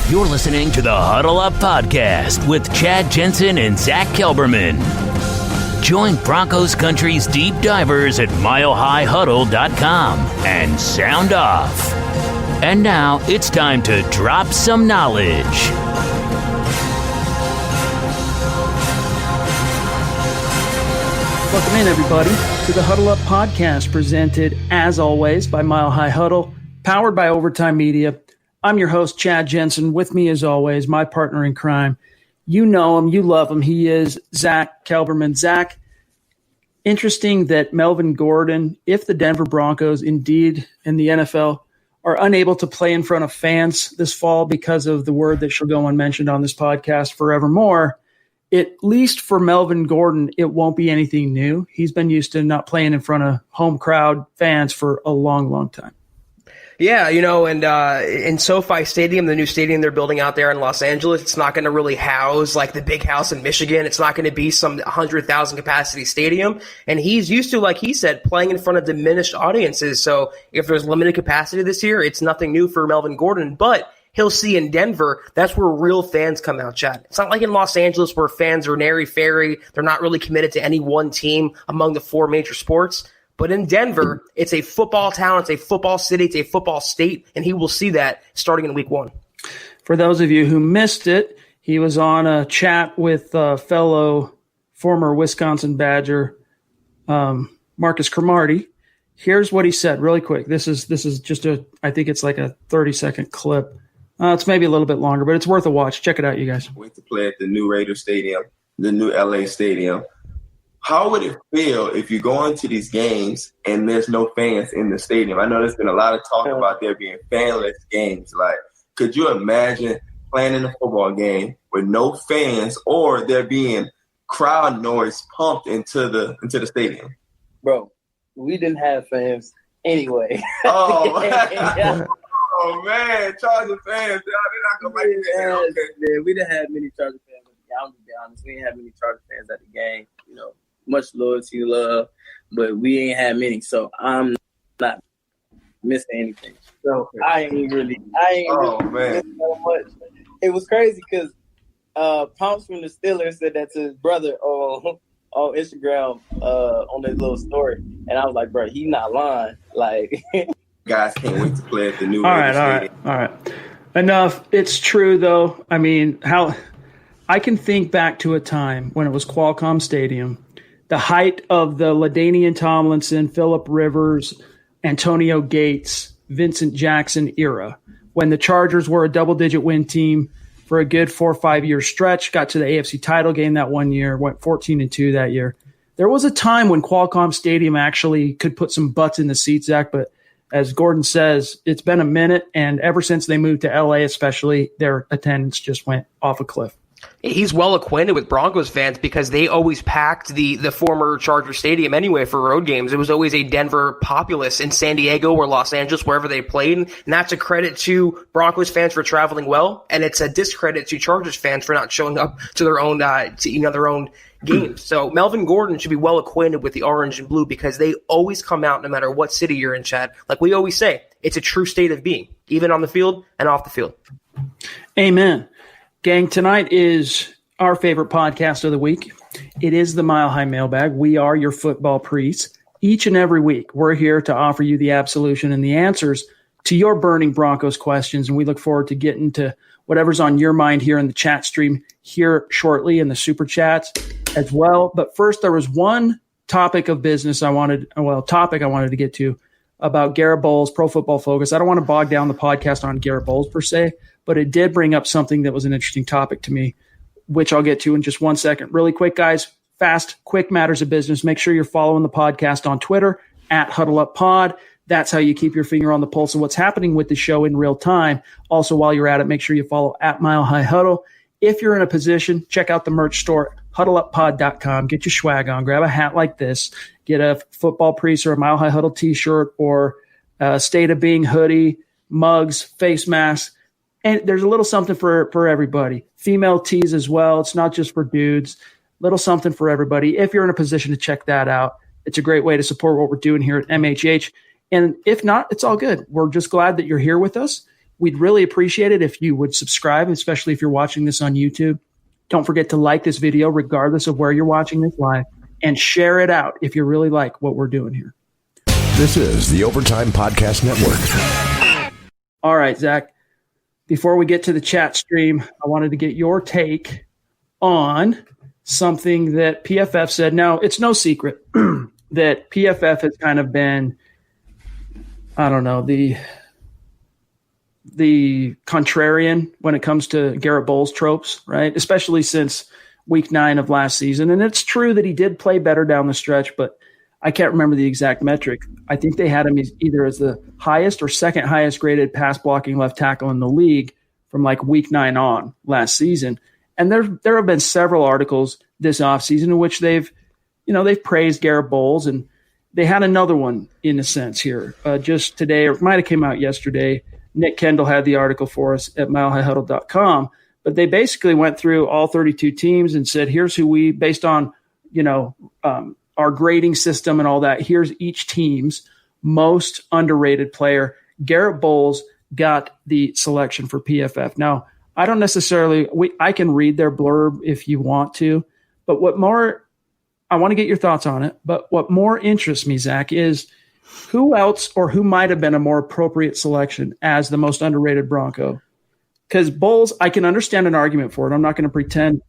You're listening to the Huddle Up Podcast with Chad Jensen and Zack Kelberman. Join Broncos Country's deep divers at milehighhuddle.com and sound off. And now it's time to drop some knowledge. Welcome in, everybody, to the Huddle Up Podcast, presented, as always, by Mile High Huddle, powered by Overtime Media. I'm your host, Chad Jensen. With me, as always, my partner in crime. You know him. You love him. He is Zack Kelberman. Zack, interesting that Melvin Gordon, if the Denver Broncos indeed in the NFL are unable to play in front of fans this fall because of the word that shall go unmentioned on this podcast forevermore, at least for Melvin Gordon, it won't be anything new. He's been used to not playing in front of home crowd fans for a long, long time. Yeah, you know, and in SoFi Stadium, the new stadium they're building out there in Los Angeles, it's not going to really house like the big house in Michigan. It's not going to be some 100,000 capacity stadium. And he's used to, like he said, playing in front of diminished audiences. So if there's limited capacity this year, it's nothing new for Melvin Gordon. But he'll see in Denver, that's where real fans come out, Chad. It's not like in Los Angeles where fans are airy-fairy. They're not really committed to any one team among the four major sports. But in Denver, it's a football town, it's a football city, it's a football state, and he will see that starting in week one. For those of you who missed it, he was on a chat with fellow former Wisconsin Badger Marcus Cromartie. Here's what he said really quick. This is just I think it's like a 30-second clip. It's maybe a little bit longer, but it's worth a watch. Check it out, you guys. Went to play at the new Raider Stadium, the new LA Stadium. How would it feel if you go into these games and there's no fans in the stadium? I know there's been a lot of talk about there being fanless games. Like, could you imagine playing in a football game with no fans or there being crowd noise pumped into the stadium? Bro, we didn't have fans anyway. Oh, oh man, Charger fans, they're not gonna like it. Yeah, we didn't have many Charger fans. I'm gonna be honest, we didn't have many Charger fans at the game. You know, much loyalty, love, but we ain't had many, so I'm not missing anything. So I ain't really missing so much. It was crazy because Pomps from the Steelers said that to his brother on Instagram on his little story, and I was like, bro, he not lying. Like, guys can't wait to play at the new. All right. Enough. It's true though. I mean, how I can think back to a time when it was Qualcomm Stadium. The height of the LaDainian Tomlinson, Phillip Rivers, Antonio Gates, Vincent Jackson era, when the Chargers were a double-digit win team for a good 4 or 5 year stretch, got to the AFC title game that one year, went 14-2 that year. There was a time when Qualcomm Stadium actually could put some butts in the seats, Zach, but as Gordon says, it's been a minute, and ever since they moved to LA especially, their attendance just went off a cliff. He's well acquainted with Broncos fans because they always packed the former Charger Stadium anyway for road games. It was always a Denver populace in San Diego or Los Angeles, wherever they played. And that's a credit to Broncos fans for traveling well, and it's a discredit to Chargers fans for not showing up to their own their own games. So Melvin Gordon should be well acquainted with the orange and blue because they always come out no matter what city you're in, Chad. Like we always say, it's a true state of being, even on the field and off the field. Amen. Gang, tonight is our favorite podcast of the week. It is the Mile High Mailbag. We are your football priests. Each and every week, we're here to offer you the absolution and the answers to your burning Broncos questions, and we look forward to getting to whatever's on your mind here in the chat stream here shortly in the super chats as well. But first, there was one topic of business I wanted to get to about Garett Bolles, Pro Football Focus. I don't want to bog down the podcast on Garett Bolles per se, but it did bring up something that was an interesting topic to me, which I'll get to in just 1 second. Really quick, guys, fast, quick matters of business. Make sure you're following the podcast on Twitter at HuddleUpPod. That's how you keep your finger on the pulse of what's happening with the show in real time. Also, while you're at it, make sure you follow at Mile High Huddle. If you're in a position, check out the merch store, huddleuppod.com. Get your swag on. Grab a hat like this. Get a football priest or a Mile High Huddle t-shirt or a State of Being hoodie, mugs, face masks. And there's a little something for everybody. Female tees as well. It's not just for dudes. Little something for everybody. If you're in a position to check that out, it's a great way to support what we're doing here at MHH. And if not, it's all good. We're just glad that you're here with us. We'd really appreciate it if you would subscribe, especially if you're watching this on YouTube. Don't forget to like this video, regardless of where you're watching this live, and share it out if you really like what we're doing here. This is the Overtime Podcast Network. All right, Zach, before we get to the chat stream, I wanted to get your take on something that PFF said. Now, it's no secret that PFF has kind of been, I don't know, the contrarian when it comes to Garett Bolles tropes, right? Especially since week 9 of last season. And it's true that he did play better down the stretch, but I can't remember the exact metric. I think they had him either as the highest or second highest graded pass blocking left tackle in the league from like week 9 on last season. And there have been several articles this offseason in which they've praised Garett Bolles, and they had another one in a sense here just today, or it might have came out yesterday. Nick Kendall had the article for us at milehighhuddle.com, but they basically went through all 32 teams and said, here's who we, based on, our grading system and all that, here's each team's most underrated player. Garett Bolles got the selection for PFF. Now, I don't necessarily I can read their blurb if you want to, but I want to get your thoughts on it, but what more interests me, Zach, is who else or who might have been a more appropriate selection as the most underrated Bronco? Because Bolles, I can understand an argument for it. I'm not going to pretend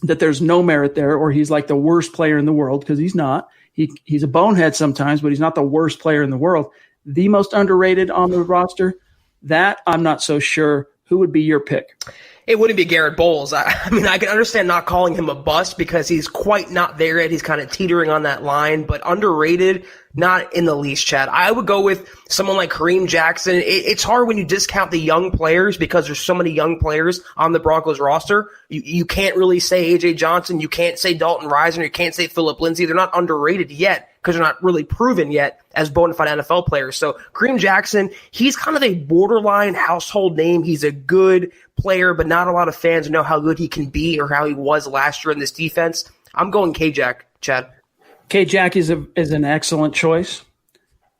that there's no merit there or he's like the worst player in the world, because he's not. He's a bonehead sometimes, but he's not the worst player in the world. The most underrated on the roster, that I'm not so sure. Who would be your pick? It wouldn't be Garett Bolles. I mean, I can understand not calling him a bust because he's quite not there yet. He's kind of teetering on that line, but underrated, not in the least, Chad. I would go with someone like Kareem Jackson. It's hard when you discount the young players because there's so many young players on the Broncos roster. You can't really say A.J. Johnson. You can't say Dalton Risner. You can't say Phillip Lindsay. They're not underrated yet because they're not really proven yet as bona fide NFL players. So Kareem Jackson, he's kind of a borderline household name. He's a good player, but not a lot of fans know how good he can be or how he was last year in this defense. I'm going K-Jack, Chad. K-Jack is an excellent choice.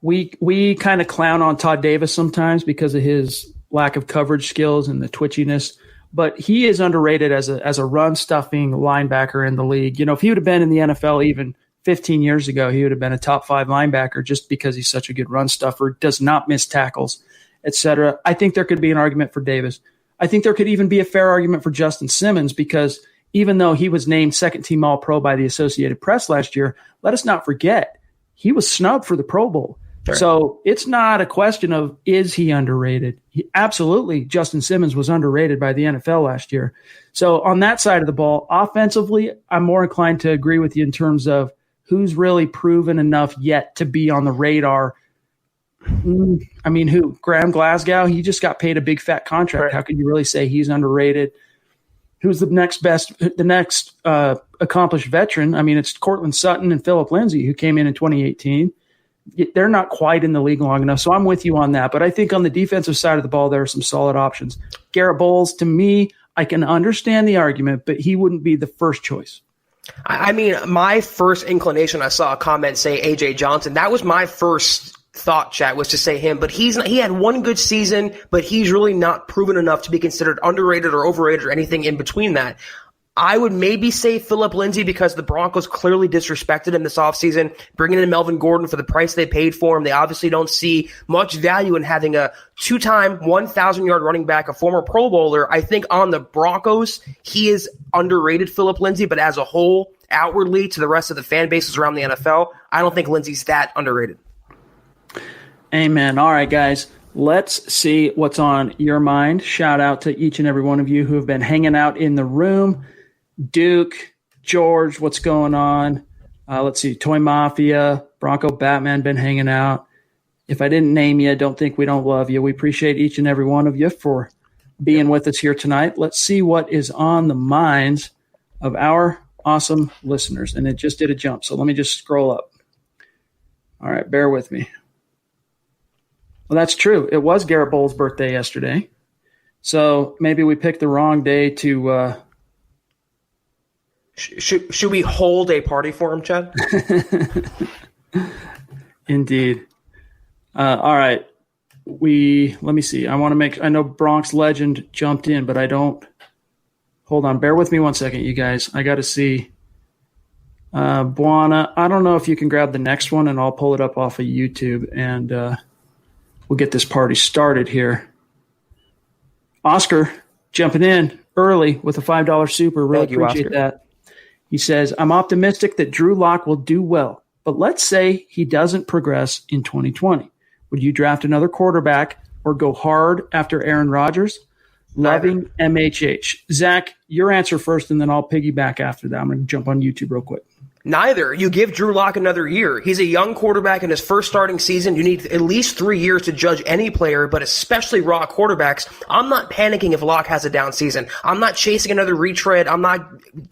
We kind of clown on Todd Davis sometimes because of his lack of coverage skills and the twitchiness, but he is underrated as a run-stuffing linebacker in the league. You know, if he would have been in the NFL even 15 years ago, he would have been a top 5 linebacker just because he's such a good run stuffer, does not miss tackles, etc. I think there could be an argument for Davis. I think there could even be a fair argument for Justin Simmons because even though he was named second-team All-Pro by the Associated Press last year, let us not forget he was snubbed for the Pro Bowl. Sure. So it's not a question of is he underrated. Absolutely, Justin Simmons was underrated by the NFL last year. So on that side of the ball, offensively, I'm more inclined to agree with you in terms of who's really proven enough yet to be on the radar. I mean, who? Graham Glasgow? He just got paid a big fat contract. Right. How can you really say he's underrated? Who's the next accomplished veteran? I mean, it's Cortland Sutton and Phillip Lindsay, who came in 2018. They're not quite in the league long enough, so I'm with you on that. But I think on the defensive side of the ball, there are some solid options. Garett Bolles, to me, I can understand the argument, but he wouldn't be the first choice. I mean, my first inclination, I saw a comment say A.J. Johnson. That was my first thought, chat, was to say him. But he had one good season, but he's really not proven enough to be considered underrated or overrated or anything in between that. I would maybe say Phillip Lindsay because the Broncos clearly disrespected him this offseason, bringing in Melvin Gordon for the price they paid for him. They obviously don't see much value in having a 2-time 1,000-yard running back, a former Pro Bowler. I think on the Broncos, he is underrated, Phillip Lindsay, but as a whole, outwardly to the rest of the fan bases around the NFL, I don't think Lindsay's that underrated. Amen. All right, guys. Let's see what's on your mind. Shout out to each and every one of you who have been hanging out in the room. Duke, George, what's going on? Let's see. Toy Mafia, Bronco Batman been hanging out. If I didn't name you, don't think we don't love you. We appreciate each and every one of you for being with us here tonight. Let's see what is on the minds of our awesome listeners. And it just did a jump, so let me just scroll up. All right, bear with me. Well, that's true. It was Garett Bolles' birthday yesterday. So maybe we picked the wrong day to Should we hold a party for him, Chad? Indeed. All right. let me see. I know Bronx Legend jumped in, but I don't. Hold on. Bear with me 1 second, you guys. I got to see. Buana, I don't know if you can grab the next one, and I'll pull it up off of YouTube, and we'll get this party started here. Oscar jumping in early with a $5 super. Really appreciate that. He says, I'm optimistic that Drew Lock will do well, but let's say he doesn't progress in 2020. Would you draft another quarterback or go hard after Aaron Rodgers? Loving MHH. Zach, your answer first, and then I'll piggyback after that. I'm going to jump on YouTube real quick. Neither. You give Drew Lock another year. He's a young quarterback in his first starting season. You need at least 3 years to judge any player, but especially raw quarterbacks. I'm not panicking if Lock has a down season. I'm not chasing another retread. I'm not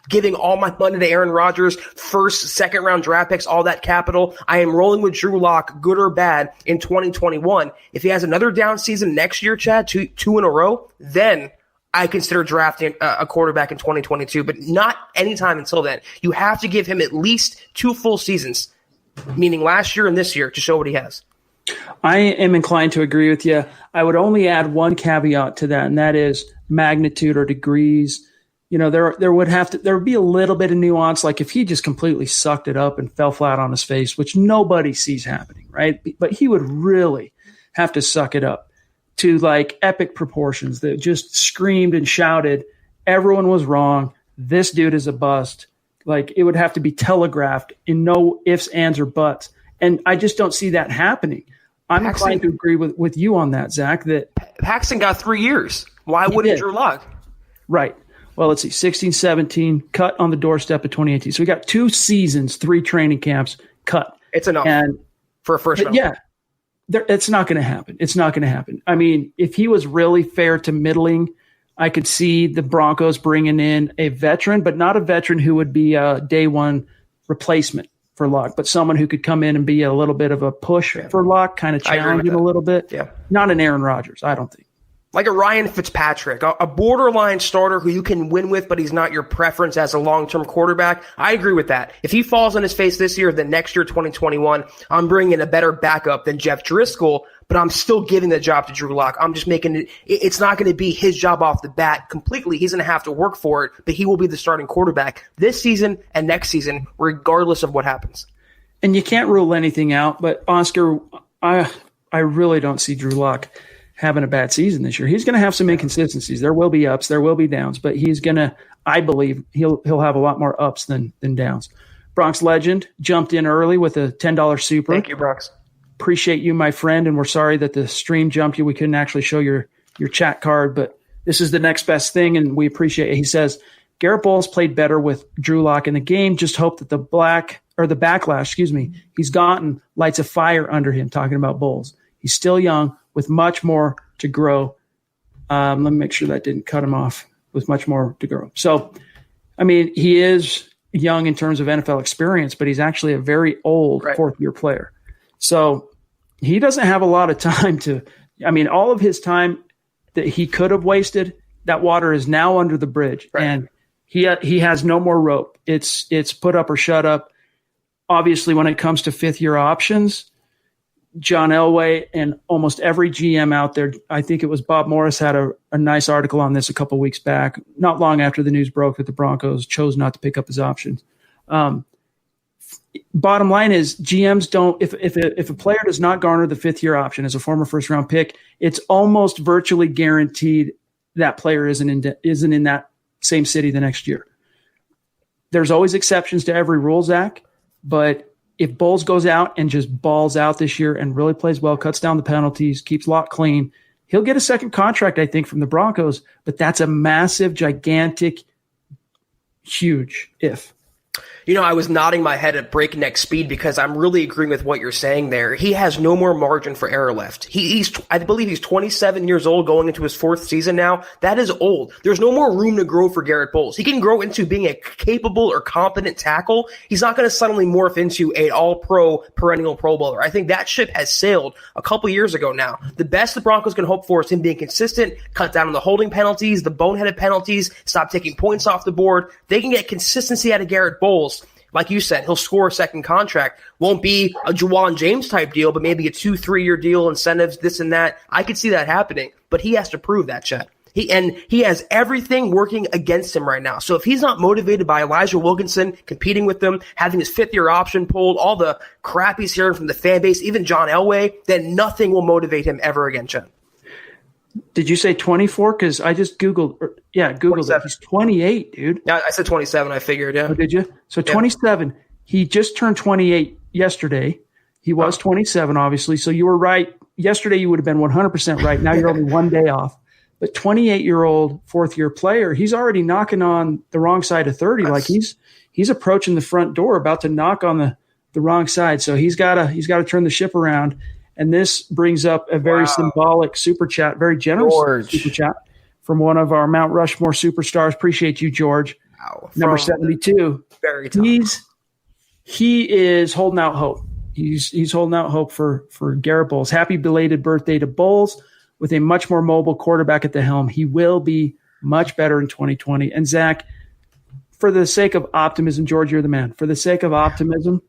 giving all my money to Aaron Rodgers, first, second round draft picks, all that capital. I am rolling with Drew Lock, good or bad, in 2021. If he has another down season next year, Chad, two in a row, then I consider drafting a quarterback in 2022, but not anytime until then. You have to give him at least 2 full seasons, meaning last year and this year, to show what he has. I am inclined to agree with you. I would only add one caveat to that, and that is magnitude or degrees. You know, there would be a little bit of nuance, like if he just completely sucked it up and fell flat on his face, which nobody sees happening, right? But he would really have to suck it up to like epic proportions that just screamed and shouted, everyone was wrong, this dude is a bust. Like it would have to be telegraphed in no ifs, ands, or buts. And I just don't see that happening. I'm inclined to agree with you on that, Zach, that Paxton got 3 years. Why wouldn't Drew Lock? Right. Well, let's see, 16, 17, cut on the doorstep of 2018. So we got 2 seasons, 3 training camps, cut. It's enough for a first round. Yeah. It's not going to happen. It's not going to happen. I mean, if he was really fair to middling, I could see the Broncos bringing in a veteran, but not a veteran who would be a day one replacement for Lock, but someone who could come in and be a little bit of a push for Lock, kind of challenge him a little bit. Yeah. Not an Aaron Rodgers, I don't think. Like a Ryan Fitzpatrick, a borderline starter who you can win with, but he's not your preference as a long-term quarterback. I agree with that. If he falls on his face this year, then next year, 2021, I'm bringing a better backup than Jeff Driscoll, but I'm still giving the job to Drew Lock. I'm just making it's not going to be his job off the bat completely. He's going to have to work for it, but he will be the starting quarterback this season and next season, regardless of what happens. And you can't rule anything out, but Oscar, I really don't see Drew Lock having a bad season this year. He's going to have some inconsistencies. There will be ups, there will be downs, but he's going to, I believe, he'll have a lot more ups than downs. Bronx Legend jumped in early with a $10 super. Thank you, Bronx. Appreciate you, my friend, and we're sorry that the stream jumped you. We couldn't actually show your chat card, but this is the next best thing, and we appreciate it. He says, Garett Bolles played better with Drew Lock in the game. Just hope that the backlash, he's gotten lights a fire under him, talking about Bolles. He's still young, with much more to grow. Let me make sure that didn't cut him off. With much more to grow. So, I mean, he is young in terms of NFL experience, but he's actually a very old fourth-year player. So he doesn't have a lot of time to – I mean, all of his time that he could have wasted, that water is now under the bridge. Right. And he has no more rope. It's put up or shut up. Obviously, when it comes to fifth-year options – John Elway and almost every GM out there, I think it was Bob Morris had a nice article on this a couple weeks back, not long after the news broke that the Broncos chose not to pick up his options. Bottom line is GMs don't, if a player does not garner the fifth-year option as a former first-round pick, it's almost virtually guaranteed that player isn't in that same city the next year. There's always exceptions to every rule, Zach, but if Bolles goes out and just balls out this year and really plays well, cuts down the penalties, keeps Lock clean, he'll get a second contract, I think, from the Broncos. But that's a massive, gigantic, huge if. You know, I was nodding my head at breakneck speed because I'm really agreeing with what you're saying there. He has no more margin for error left. I believe he's 27 years old going into his 4th season now. That is old. There's no more room to grow for Garett Bolles. He can grow into being a capable or competent tackle. He's not going to suddenly morph into an all-pro perennial Pro Bowler. I think that ship has sailed a couple years ago now. The best the Broncos can hope for is him being consistent, cut down on the holding penalties, the boneheaded penalties, stop taking points off the board. They can get consistency out of Garett Bolles. Like you said, he'll score a second contract. Won't be a Juwan James type deal, but maybe a 2-3 year deal, incentives, this and that. I could see that happening, but he has to prove that, Chet. He has everything working against him right now. So if he's not motivated by Elijah Wilkinson competing with him, having his 5th-year option pulled, all the crap he's hearing from the fan base, even John Elway, then nothing will motivate him ever again, Chet. Did you say 24? Because I just Googled it. He's 28, dude. Yeah, I said 27, I figured, yeah. Oh, did you? So 27. He just turned 28 yesterday. He was 27, obviously. So you were right. Yesterday you would have been 100% right. Now you're only one day off. But 28-year-old 4th-year player, he's already knocking on the wrong side of 30. Like he's approaching the front door, about to knock on the wrong side. So he's got to turn the ship around. And this brings up a very symbolic super chat, very generous super chat from one of our Mount Rushmore superstars. Appreciate you, George. Wow. Number 72. Very tough. He is holding out hope. He's holding out hope for Garett Bolles. Happy belated birthday to Bolles. With a much more mobile quarterback at the helm, he will be much better in 2020. And Zach, for the sake of optimism, George, you're the man. For the sake of optimism,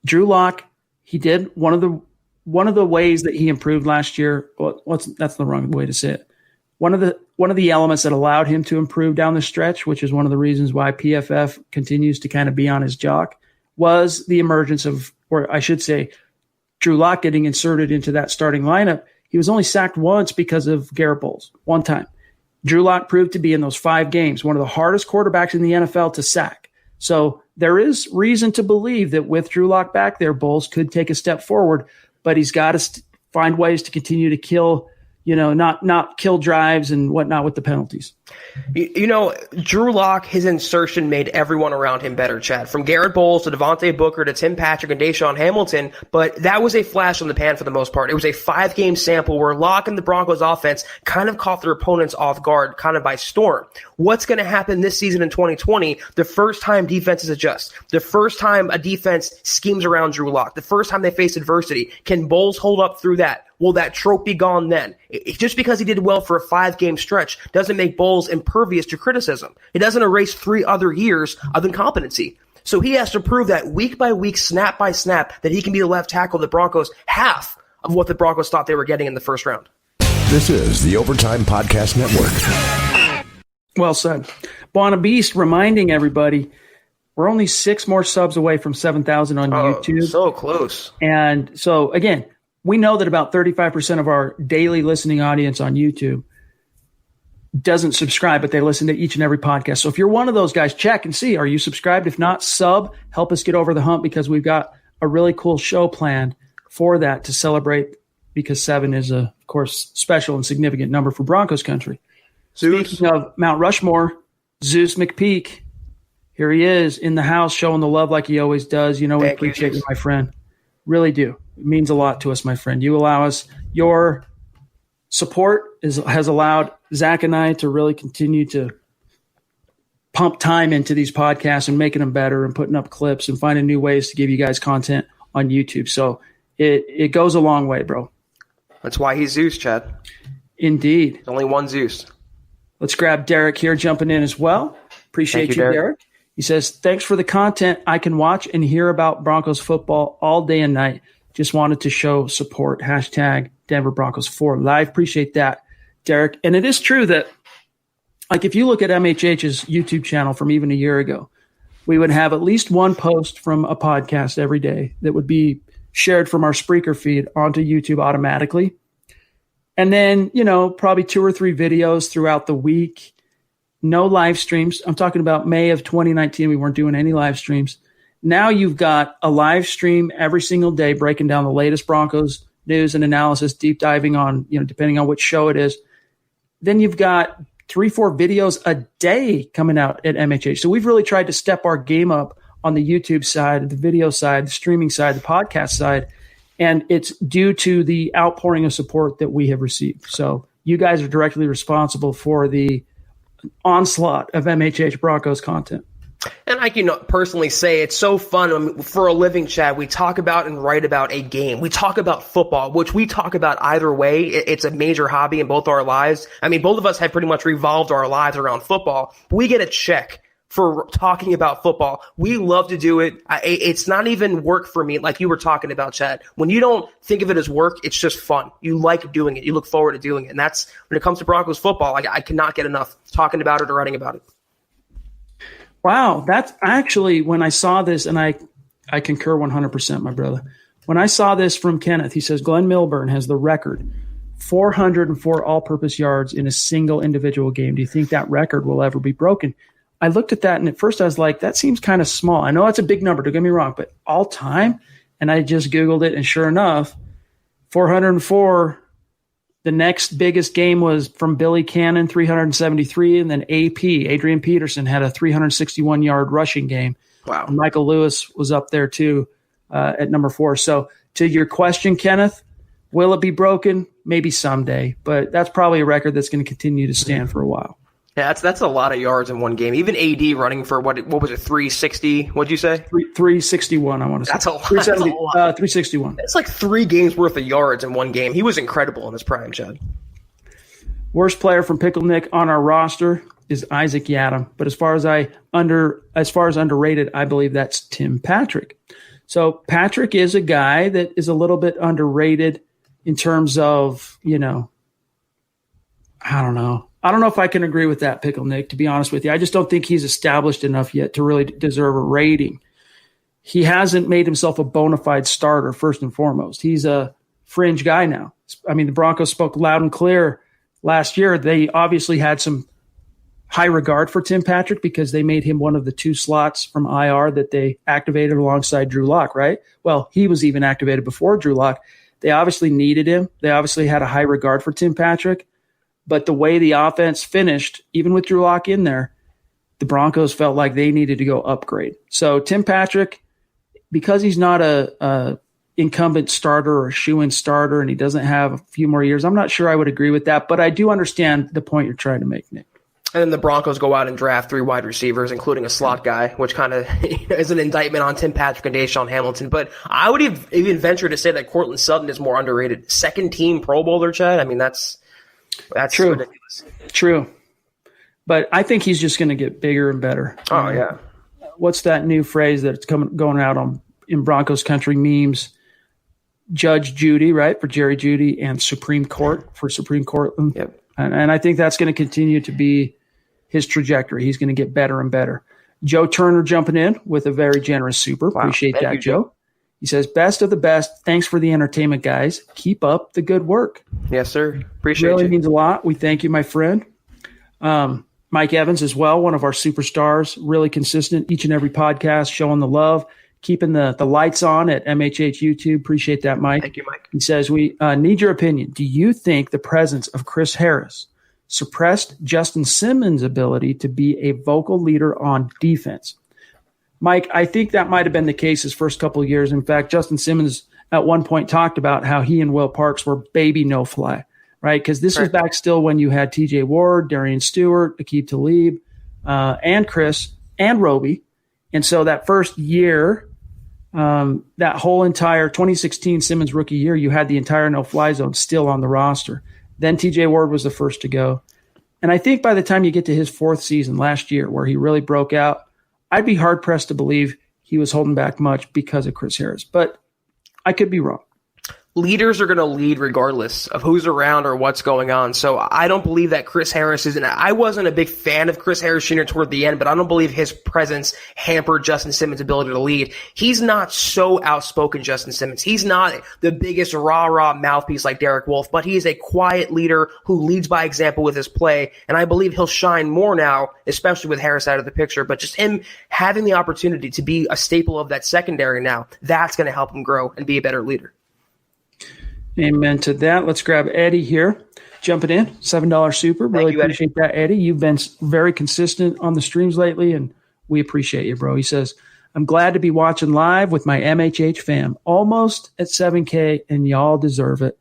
Drew Lock, he did one of the ways that he improved last year. Well, that's the wrong way to say it. One of the elements that allowed him to improve down the stretch, which is one of the reasons why PFF continues to kind of be on his jock, was the emergence of, or I should say, Drew Lock getting inserted into that starting lineup. He was only sacked once because of Garett Bolles, one time. Drew Lock proved to be in those 5 games one of the hardest quarterbacks in the NFL to sack. So there is reason to believe that with Drew Lock back there, Bolles could take a step forward, but he's got to find ways to continue to kill, not kill drives and whatnot with the penalties. Drew Lock, his insertion made everyone around him better, Chad. From Garett Bolles to Devontae Booker to Tim Patrick and Deshaun Hamilton, but that was a flash in the pan for the most part. It was a 5-game sample where Lock and the Broncos offense kind of caught their opponents off guard, kind of by storm. What's going to happen this season in 2020? The first time defenses adjust, the first time a defense schemes around Drew Lock, the first time they face adversity, can Bolles hold up through that? Will that trope be gone then? Just because he did well for a 5-game stretch doesn't make Bolles impervious to criticism. It doesn't erase 3 other years of incompetency. So he has to prove that week by week, snap by snap, that he can be the left tackle of the Broncos, half of what the Broncos thought they were getting in the first round. This is the Overtime Podcast Network. Well said. Buona Beast reminding everybody, we're only 6 more subs away from 7,000 on YouTube. So close. And so, again, we know that about 35% of our daily listening audience on YouTube doesn't subscribe, but they listen to each and every podcast. So if you're one of those guys, check and see, are you subscribed? If not, sub, help us get over the hump, because we've got a really cool show planned for that to celebrate, because 7 is, of course, special and significant number for Broncos country. Zeus. Speaking of Mount Rushmore, Zeus McPeak, here he is in the house showing the love like he always does. We appreciate you, my friend. Really do. It means a lot to us, my friend. You allow us, your support has allowed Zach and I to really continue to pump time into these podcasts and making them better and putting up clips and finding new ways to give you guys content on YouTube. So it goes a long way, bro. That's why he's Zeus, Chad. Indeed. There's only one Zeus. Let's grab Derek here jumping in as well. Appreciate you, Derek. He says, thanks for the content. I can watch and hear about Broncos football all day and night. Just wanted to show support. Hashtag Denver Broncos for life. Appreciate that, Derek. And it is true that, like, if you look at MHH's YouTube channel from even a year ago, we would have at least one post from a podcast every day that would be shared from our Spreaker feed onto YouTube automatically. And then, probably 2 or 3 videos throughout the week. No live streams. I'm talking about May of 2019. We weren't doing any live streams. Now you've got a live stream every single day breaking down the latest Broncos news and analysis, deep diving on, depending on which show it is. Then you've got 3-4 videos a day coming out at MHH. So we've really tried to step our game up on the YouTube side, the video side, the streaming side, the podcast side. And it's due to the outpouring of support that we have received. So you guys are directly responsible for the onslaught of MHH Broncos content. And I can personally say it's so fun. For a living, Chad, we talk about and write about a game. We talk about football, which we talk about either way. It's a major hobby in both our lives. I mean, both of us have pretty much revolved our lives around football. We get a check for talking about football. We love to do it. It's not even work for me, like you were talking about, Chad. When you don't think of it as work, it's just fun. You like doing it. You look forward to doing it. And that's when it comes to Broncos football. I cannot get enough talking about it or writing about it. Wow, that's actually when I saw this, and I concur 100%, my brother. When I saw this from Kenneth, he says Glenn Milburn has the record 404 all-purpose yards in a single individual game. Do you think that record will ever be broken? I looked at that, and at first I was like, that seems kind of small. I know that's a big number, don't get me wrong, but all time? And I just Googled it, and sure enough, 404, the next biggest game was from Billy Cannon, 373, and then AP, Adrian Peterson, had a 361-yard rushing game. Wow. And Michael Lewis was up there too at number 4. So to your question, Kenneth, will it be broken? Maybe someday, but that's probably a record that's going to continue to stand for a while. Yeah, that's a lot of yards in one game. Even AD running for what was it, 360? What'd you say? 361, I want to say. That's a lot. 361. It's like 3 games worth of yards in one game. He was incredible in his prime, Chad. Worst player from Pickle Nick on our roster is Isaac Yadam, but as far as underrated, I believe that's Tim Patrick. So Patrick is a guy that is a little bit underrated in terms of, I don't know. I don't know if I can agree with that, Pickle Nick, to be honest with you. I just don't think he's established enough yet to really deserve a rating. He hasn't made himself a bona fide starter, first and foremost. He's a fringe guy now. I mean, the Broncos spoke loud and clear last year. They obviously had some high regard for Tim Patrick because they made him one of the 2 slots from IR that they activated alongside Drew Lock, right? Well, he was even activated before Drew Lock. They obviously needed him. They obviously had a high regard for Tim Patrick. But the way the offense finished, even with Drew Lock in there, the Broncos felt like they needed to go upgrade. So Tim Patrick, because he's not a incumbent starter or a shoo-in starter and he doesn't have a few more years, I'm not sure I would agree with that. But I do understand the point you're trying to make, Nick. And then the Broncos go out and draft 3 wide receivers, including a slot guy, which kind of is an indictment on Tim Patrick and Deshaun Hamilton. But I would even venture to say that Cortland Sutton is more underrated. 2nd-team Pro Bowler, Chad. I mean, that's true. Ridiculous. True. But I think he's just going to get bigger and better. Oh, yeah. What's that new phrase that's going out in Broncos country memes? Judge Judy, right, for Jerry Jeudy, and Supreme Court for Supreme Courtland. Yep. And I think that's going to continue to be his trajectory. He's going to get better and better. Joe Turner jumping in with a very generous super. Wow. Appreciate Thank that, you, Joe. He says, best of the best. Thanks for the entertainment, guys. Keep up the good work. Yes, sir. Appreciate really you. Means a lot. We thank you, my friend. Mike Evans as well, one of our superstars, really consistent each and every podcast, showing the love, keeping the lights on at MHH YouTube. Appreciate that, Mike. Thank you, Mike. He says, we need your opinion. Do you think the presence of Chris Harris suppressed Justin Simmons' ability to be a vocal leader on defense? Mike, I think that might have been the case his first couple of years. In fact, Justin Simmons at one point talked about how he and Will Parks were baby no-fly, right? Because this was back still when you had TJ Ward, Darian Stewart, Aqib Talib, and Chris, and Roby. And so that first year, that whole entire 2016 Simmons rookie year, you had the entire no-fly zone still on the roster. Then TJ Ward was the first to go. And I think by the time you get to his 4th season last year where he really broke out, I'd be hard-pressed to believe he was holding back much because of Chris Harris. But I could be wrong. Leaders are going to lead regardless of who's around or what's going on. So I don't believe that Chris Harris is – I wasn't a big fan of Chris Harris Jr. toward the end, but I don't believe his presence hampered Justin Simmons' ability to lead. He's not so outspoken, Justin Simmons. He's not the biggest rah-rah mouthpiece like Derek Wolfe, but he is a quiet leader who leads by example with his play, and I believe he'll shine more now, especially with Harris out of the picture. But just him having the opportunity to be a staple of that secondary now, that's going to help him grow and be a better leader. Amen to that. Let's grab Eddie here. Jumping in, $7 super. Really appreciate that, Eddie. You've been very consistent on the streams lately, and we appreciate you, bro. He says, I'm glad to be watching live with my MHH fam. Almost at 7K, and y'all deserve it.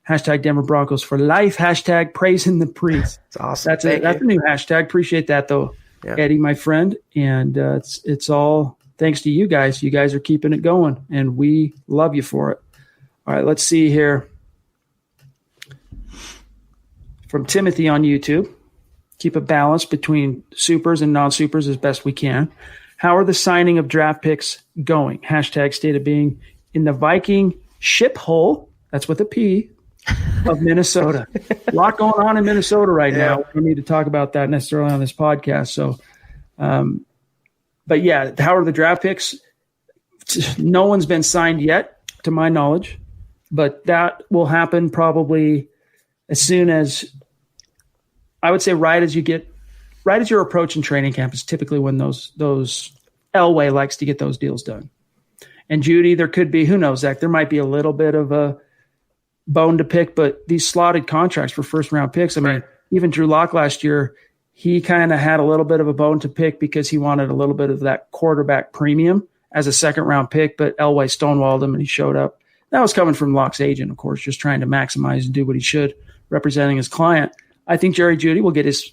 Hashtag Denver Broncos for life. Hashtag praising the priest. That's awesome. That's a new hashtag. Appreciate that, though, Eddie, my friend. And it's all thanks to you guys. You guys are keeping it going, and we love you for it. All right, let's see here. From Timothy on YouTube. keep a balance between supers and non-supers as best we can. How are the signing of draft picks going? Hashtag state of being in the Viking ship hole. That's with a P of Minnesota. A lot going on in Minnesota right now. We don't need to talk about that necessarily on this podcast. So, but yeah, how are the draft picks? No one's been signed yet, to my knowledge, but that will happen probably as soon as, I would say, right as you're approaching training camp is typically when those Elway likes to get those deals done. And Judy, there could be, who knows, Zach, there might be a little bit of a bone to pick, but these slotted contracts for first round picks, I mean, even Drew Lock last year, he kind of had a little bit of a bone to pick because he wanted a little bit of that quarterback premium as a second round pick, but Elway stonewalled him and he showed up. That was coming from Lock's agent, of course, just trying to maximize and do what he should, representing his client. I think Jerry Jeudy will get his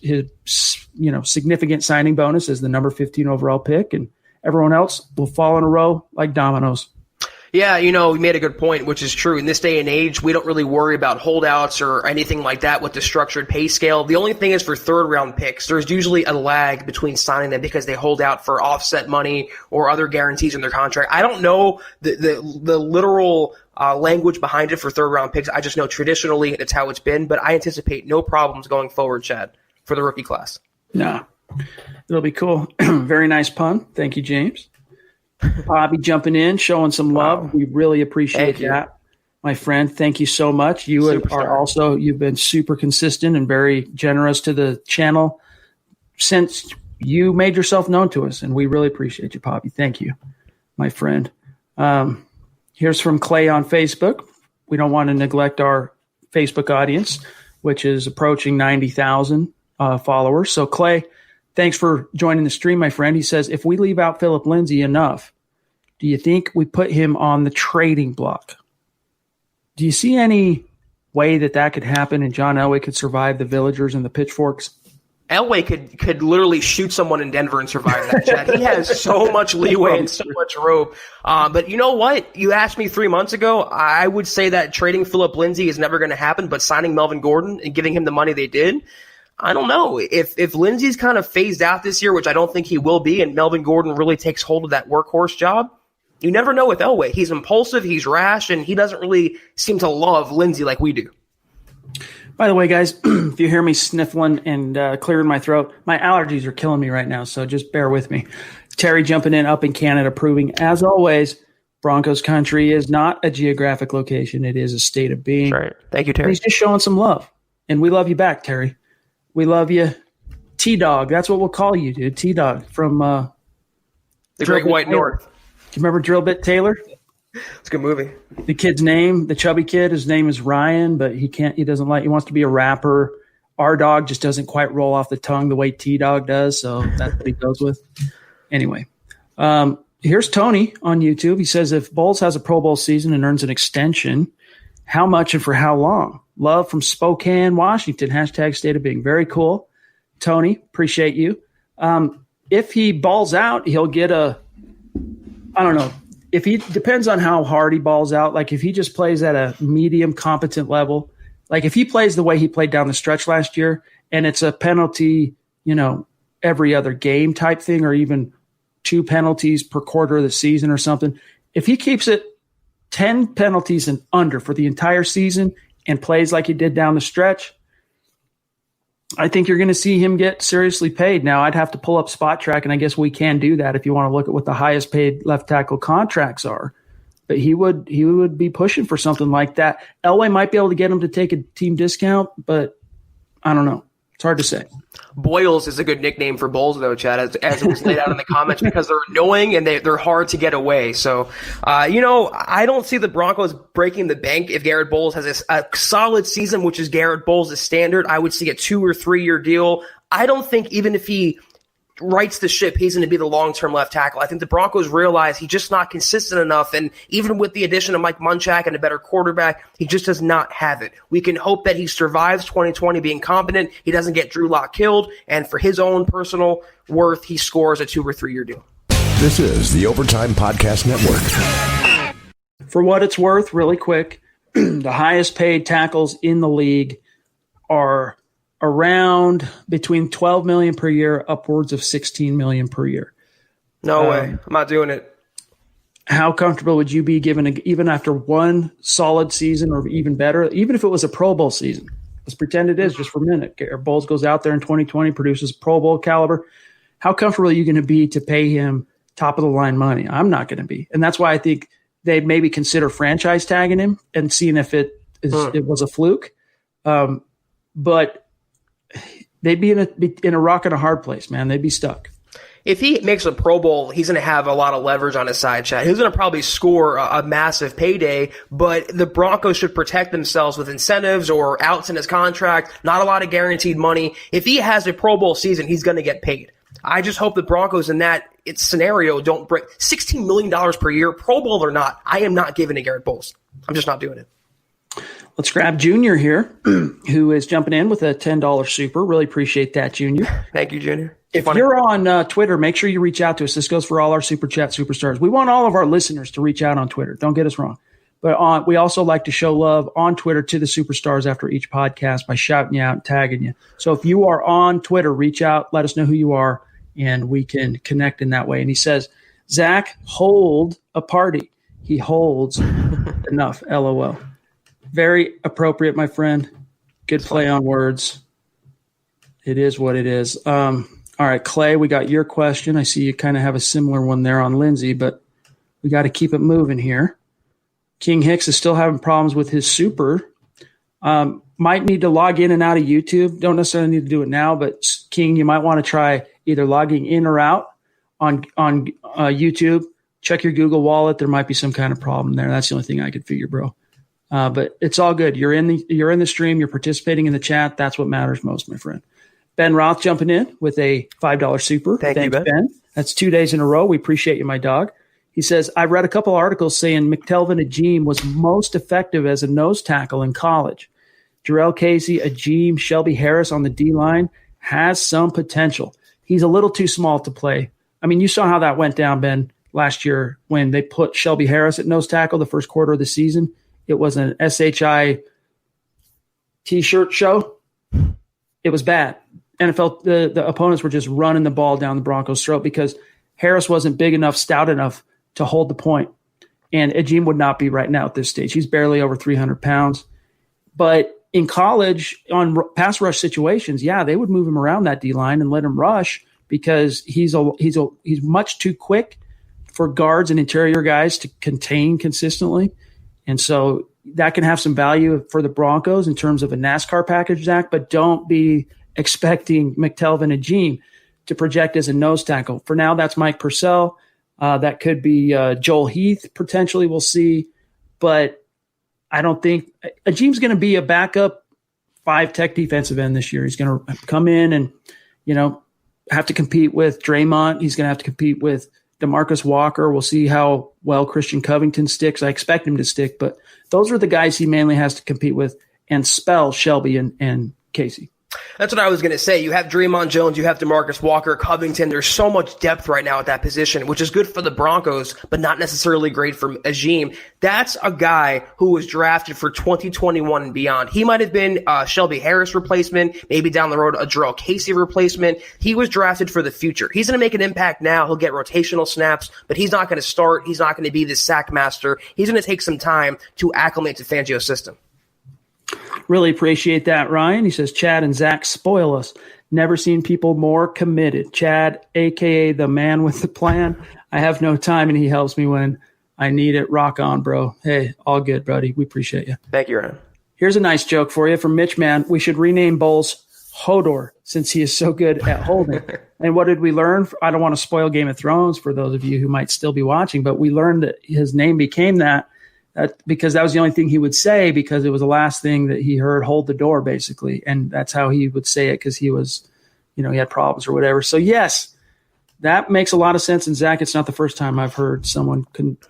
significant signing bonus as the number 15 overall pick, and everyone else will fall in a row like dominoes. Yeah, you made a good point, which is true. In this day and age, we don't really worry about holdouts or anything like that with the structured pay scale. The only thing is for third-round picks, there's usually a lag between signing them because they hold out for offset money or other guarantees in their contract. I don't know the literal language behind it for third-round picks. I just know traditionally it's how it's been, but I anticipate no problems going forward, Chad, for the rookie class. No, it'll be cool. Very nice pun. Thank you, James. Bobby jumping in, showing some love. Wow. We really appreciate that, my friend. Thank you so much. You've been super consistent and very generous to the channel since you made yourself known to us, and we really appreciate you, Bobby. Thank you, my friend. Here's from Clay on Facebook. We don't want to neglect our Facebook audience, which is approaching 90,000 followers. So, Clay, thanks for joining the stream, my friend. He says, if we leave out Philip Lindsay enough, do you think we put him on the trading block? Do you see any way that could happen and John Elway could survive the villagers and the pitchforks? Elway could literally shoot someone in Denver and survive that, Chad. He has so much leeway and so much rope. But you know what? You asked me 3 months ago. I would say that trading Philip Lindsay is never going to happen, but signing Melvin Gordon and giving him the money they did, I don't know. If Lindsay's kind of phased out this year, which I don't think he will be, and Melvin Gordon really takes hold of that workhorse job, you never know with Elway. He's impulsive, he's rash, and he doesn't really seem to love Lindsay like we do. By the way, guys, if you hear me sniffling and clearing my throat, my allergies are killing me right now, so just bear with me. Terry jumping in up in Canada, proving, as always, Broncos country is not a geographic location. It is a state of being. That's right. Thank you, Terry. He's just showing some love, and we love you back, Terry. We love you. T-Dog. That's what we'll call you, dude. T-Dog from the Great White North. Do you remember Drill Bit Taylor? It's a good movie. The kid's name, the chubby kid, his name is Ryan, but he wants to be a rapper. Our dog just doesn't quite roll off the tongue the way T-Dog does, so that's what he goes with. Anyway, here's Tony on YouTube. He says, if Bolles has a Pro Bowl season and earns an extension, how much and for how long? Love from Spokane, Washington. Hashtag state of being. Very cool. Tony, appreciate you. If he balls out, he'll get I don't know. If he depends on how hard he balls out, like if he just plays at a medium competent level, like if he plays the way he played down the stretch last year and it's a penalty, every other game type thing, or even 2 penalties per quarter of the season or something. If he keeps it 10 penalties and under for the entire season and plays like he did down the stretch, I think you're going to see him get seriously paid. Now, I'd have to pull up Spot Track, and I guess we can do that if you want to look at what the highest paid left tackle contracts are. But he would be pushing for something like that. Elway might be able to get him to take a team discount, but I don't know. It's hard to say. Boyles is a good nickname for Bolles, though, Chad, as it was laid out in the comments, because they're annoying and they're hard to get away. So, I don't see the Broncos breaking the bank if Garett Bolles has a solid season, which is Garett Bolles' standard. I would see a 2 or 3 year deal. I don't think even if he rights the ship, he's going to be the long-term left tackle. I think the Broncos realize he's just not consistent enough, and even with the addition of Mike Munchak and a better quarterback, he just does not have it. We can hope that he survives 2020 being competent, he doesn't get Drew Lock killed, and for his own personal worth, he scores a 2 or 3 year deal. This is the Overtime Podcast Network. For what it's worth, really quick, the highest paid tackles in the league are around between 12 million per year, upwards of 16 million per year. No way. I'm not doing it. How comfortable would you be given even after one solid season, or even better, even if it was a Pro Bowl season? Let's pretend it is just for a minute. Garett Bolles goes out there in 2020, produces Pro Bowl caliber. How comfortable are you going to be to pay him top of the line money? I'm not going to be. And that's why I think they'd maybe consider franchise tagging him and seeing if it was a fluke. But they'd be in a rock and a hard place, man. They'd be stuck. If he makes a Pro Bowl, he's going to have a lot of leverage on his side, Chad. He's going to probably score a massive payday, but the Broncos should protect themselves with incentives or outs in his contract, not a lot of guaranteed money. If he has a Pro Bowl season, he's going to get paid. I just hope the Broncos in that scenario don't break $16 million per year, Pro Bowl or not. I am not giving to Garett Bolles. I'm just not doing it. Let's grab Junior here, who is jumping in with a $10 super. Really appreciate that, Junior. Thank you, Junior. If you're on Twitter, make sure you reach out to us. This goes for all our Super Chat superstars. We want all of our listeners to reach out on Twitter. Don't get us wrong. But we also like to show love on Twitter to the superstars after each podcast by shouting you out and tagging you. So if you are on Twitter, reach out, let us know who you are, and we can connect in that way. And he says, Zach, hold a party. He holds enough, LOL. Very appropriate, my friend. Good play on words. It is what it is. All right, Clay, we got your question. I see you kind of have a similar one there on Lindsay, but we got to keep it moving here. King Hicks is still having problems with his super. Might need to log in and out of YouTube. Don't necessarily need to do it now, but King, you might want to try either logging in or out on YouTube. Check your Google Wallet. There might be some kind of problem there. That's the only thing I could figure, bro. But it's all good. You're in the stream. You're participating in the chat. That's what matters most, my friend. Ben Roth jumping in with a $5 super. Thanks, you, Ben. That's 2 days in a row. We appreciate you, my dog. He says, I read a couple articles saying McTelvin Agim was most effective as a nose tackle in college. Jarrell Casey, Agim, Shelby Harris on the D-line has some potential. He's a little too small to play. I mean, you saw how that went down, Ben, last year when they put Shelby Harris at nose tackle the first quarter of the season. It was an SHI T-shirt show. It was bad. NFL, the opponents were just running the ball down the Broncos' throat because Harris wasn't big enough, stout enough to hold the point. And Agim would not be right now at this stage. He's barely over 300 pounds. But in college, on pass rush situations, yeah, they would move him around that D-line and let him rush because he's much too quick for guards and interior guys to contain consistently. And so that can have some value for the Broncos in terms of a NASCAR package, Zach, but don't be expecting McTelvin Agim to project as a nose tackle. For now, that's Mike Purcell. That could be Joel Heath, potentially. We'll see. But I don't think Agim's going to be a backup 5-tech defensive end this year. He's going to come in and, have to compete with Draymond. He's going to have to compete with DeMarcus Walker. We'll see how well Christian Covington sticks. I expect him to stick, but those are the guys he mainly has to compete with and spell Shelby and Casey. That's what I was going to say. You have Draymond Jones, you have DeMarcus Walker, Covington. There's so much depth right now at that position, which is good for the Broncos, but not necessarily great for Agim. That's a guy who was drafted for 2021 and beyond. He might have been a Shelby Harris replacement, maybe down the road a Jarrell Casey replacement. He was drafted for the future. He's going to make an impact now. He'll get rotational snaps, but he's not going to start. He's not going to be the sack master. He's going to take some time to acclimate to Fangio's system. Really appreciate that, Ryan. He says, Chad and Zach spoil us. Never seen people more committed. Chad, a.k.a. the man with the plan. I have no time, and he helps me when I need it. Rock on, bro. Hey, all good, buddy. We appreciate you. Thank you, Ryan. Here's a nice joke for you from Mitch, man. We should rename Bolles Hodor since he is so good at holding. And what did we learn? I don't want to spoil Game of Thrones for those of you who might still be watching, but we learned that his name became that because that was the only thing he would say because it was the last thing that he heard, hold the door, basically. And that's how he would say it because he was, he had problems or whatever. So, yes, that makes a lot of sense. And, Zach, it's not the first time I've heard someone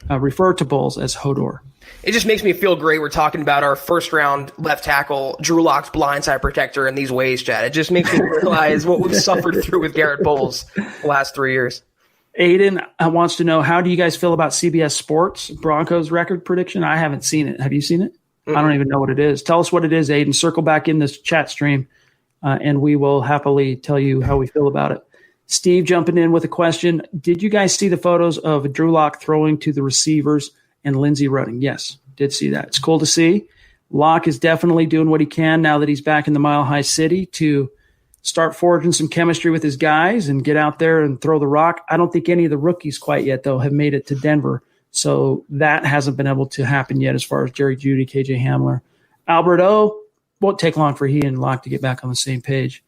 refer to Bolles as Hodor. It just makes me feel great. We're talking about our first-round left tackle, Drew Lock's blindside protector in these ways, Chad. It just makes me realize what we've suffered through with Garett Bolles the last 3 years. Aiden wants to know, how do you guys feel about CBS Sports Broncos record prediction? I haven't seen it. Have you seen it? Mm-hmm. I don't even know what it is. Tell us what it is, Aiden. Circle back in this chat stream and we will happily tell you how we feel about it. Steve jumping in with a question. Did you guys see the photos of Drew Lock throwing to the receivers and Lindsey running? Yes, did see that. It's cool to see. Lock is definitely doing what he can now that he's back in the Mile High City to start forging some chemistry with his guys and get out there and throw the rock. I don't think any of the rookies quite yet, though, have made it to Denver. So that hasn't been able to happen yet as far as Jerry Jeudy, KJ Hamler. Albert O, won't take long for he and Locke to get back on the same page.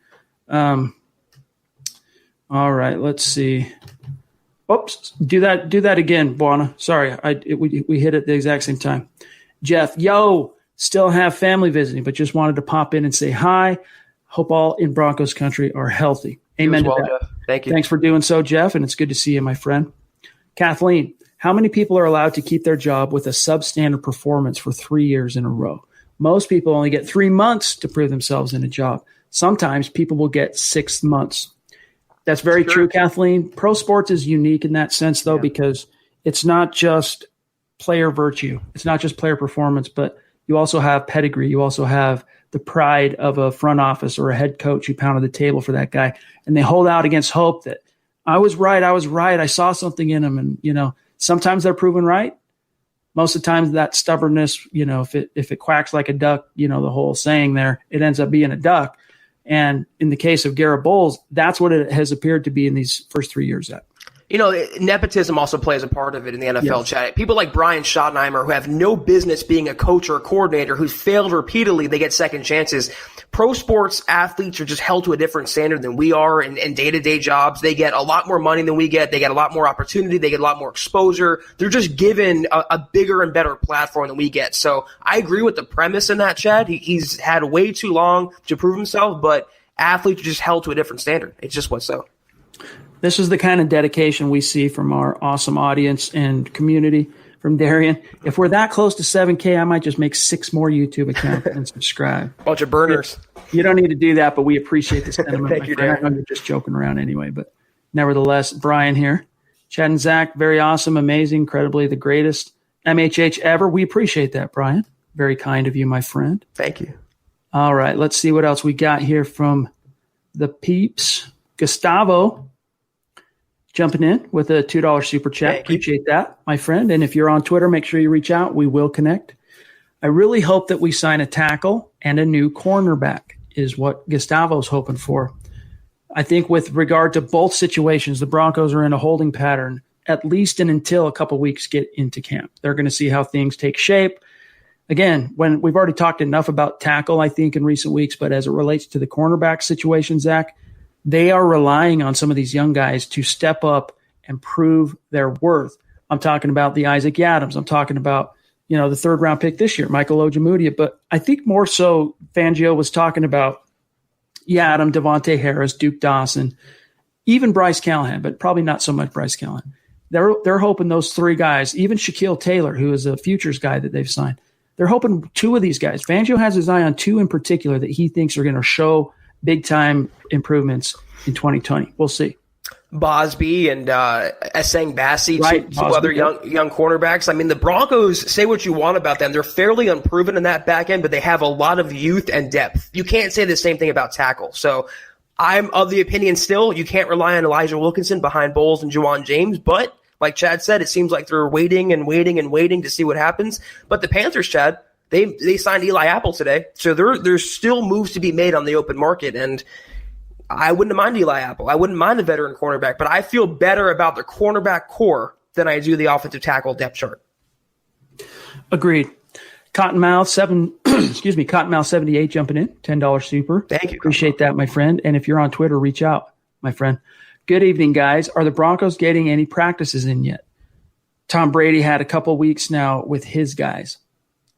All right, let's see. Oops, do that again, Buana. Sorry, we hit it at the exact same time. Jeff, yo, still have family visiting, but just wanted to pop in and say hi. Hope all in Broncos country are healthy. Amen to that. Jeff. Thank you. Thanks for doing so, Jeff, and it's good to see you, my friend. Kathleen, how many people are allowed to keep their job with a substandard performance for 3 years in a row? Most people only get 3 months to prove themselves in a job. Sometimes people will get 6 months. That's very true, Kathleen. Pro sports is unique in that sense, though, because it's not just player virtue. It's not just player performance, but you also have pedigree. You also have the pride of a front office or a head coach who pounded the table for that guy. And they hold out against hope that I was right. I saw something in him. And, sometimes they're proven right. Most of the time that stubbornness, if it quacks like a duck, the whole saying there, it ends up being a duck. And in the case of Garett Bolles, that's what it has appeared to be in these first 3 years at. Nepotism also plays a part of it in the NFL, Chad. People like Brian Schottenheimer who have no business being a coach or a coordinator, who's failed repeatedly, they get second chances. Pro sports athletes are just held to a different standard than we are in day-to-day jobs. They get a lot more money than we get. They get a lot more opportunity. They get a lot more exposure. They're just given a bigger and better platform than we get. So I agree with the premise in that, Chad. He's had way too long to prove himself, but athletes are just held to a different standard. It's just what's so. This is the kind of dedication we see from our awesome audience and community from Darian. If we're that close to 7K, I might just make 6 more YouTube accounts and subscribe. Bunch of burners. You don't need to do that, but we appreciate the sentiment. Thank you, Darian. I know you're just joking around anyway, but nevertheless, Brian here. Chad and Zach, very awesome, amazing, incredibly the greatest MHH ever. We appreciate that, Brian. Very kind of you, my friend. Thank you. All right, let's see what else we got here from the peeps. Gustavo jumping in with a $2 super chat. Appreciate that, my friend. And if you're on Twitter, make sure you reach out. We will connect. I really hope that we sign a tackle and a new cornerback is what Gustavo's hoping for. I think with regard to both situations, the Broncos are in a holding pattern, at least until a couple weeks get into camp. They're going to see how things take shape. Again, when we've already talked enough about tackle, I think, in recent weeks, but as it relates to the cornerback situation, Zach, they are relying on some of these young guys to step up and prove their worth. I'm talking about the Isaac Yadams. I'm talking about, the third-round pick this year, Michael Ojemudia. But I think more so Fangio was talking about Yadam, Devontae Harris, Duke Dawson, even Bryce Callahan, but probably not so much Bryce Callahan. They're hoping those 3 guys, even Shaquille Taylor, who is a futures guy that they've signed, they're hoping 2 of these guys. Fangio has his eye on 2 in particular that he thinks are going to show big-time improvements in 2020. We'll see. Bosby and Essang Bassi, right, two other young cornerbacks. I mean, the Broncos, say what you want about them, they're fairly unproven in that back end, but they have a lot of youth and depth. You can't say the same thing about tackle. So I'm of the opinion still you can't rely on Elijah Wilkinson behind Bolles and Juwan James, but like Chad said, it seems like they're waiting to see what happens. But the Panthers, Chad, they signed Eli Apple today, so there's still moves to be made on the open market, and I wouldn't mind Eli Apple. I wouldn't mind a veteran cornerback, but I feel better about the cornerback core than I do the offensive tackle depth chart. Agreed. Cottonmouth 78 jumping in, $10 super. Thank you. Appreciate that, my friend. And if you're on Twitter, reach out, my friend. Good evening, guys. Are the Broncos getting any practices in yet? Tom Brady had a couple weeks now with his guys.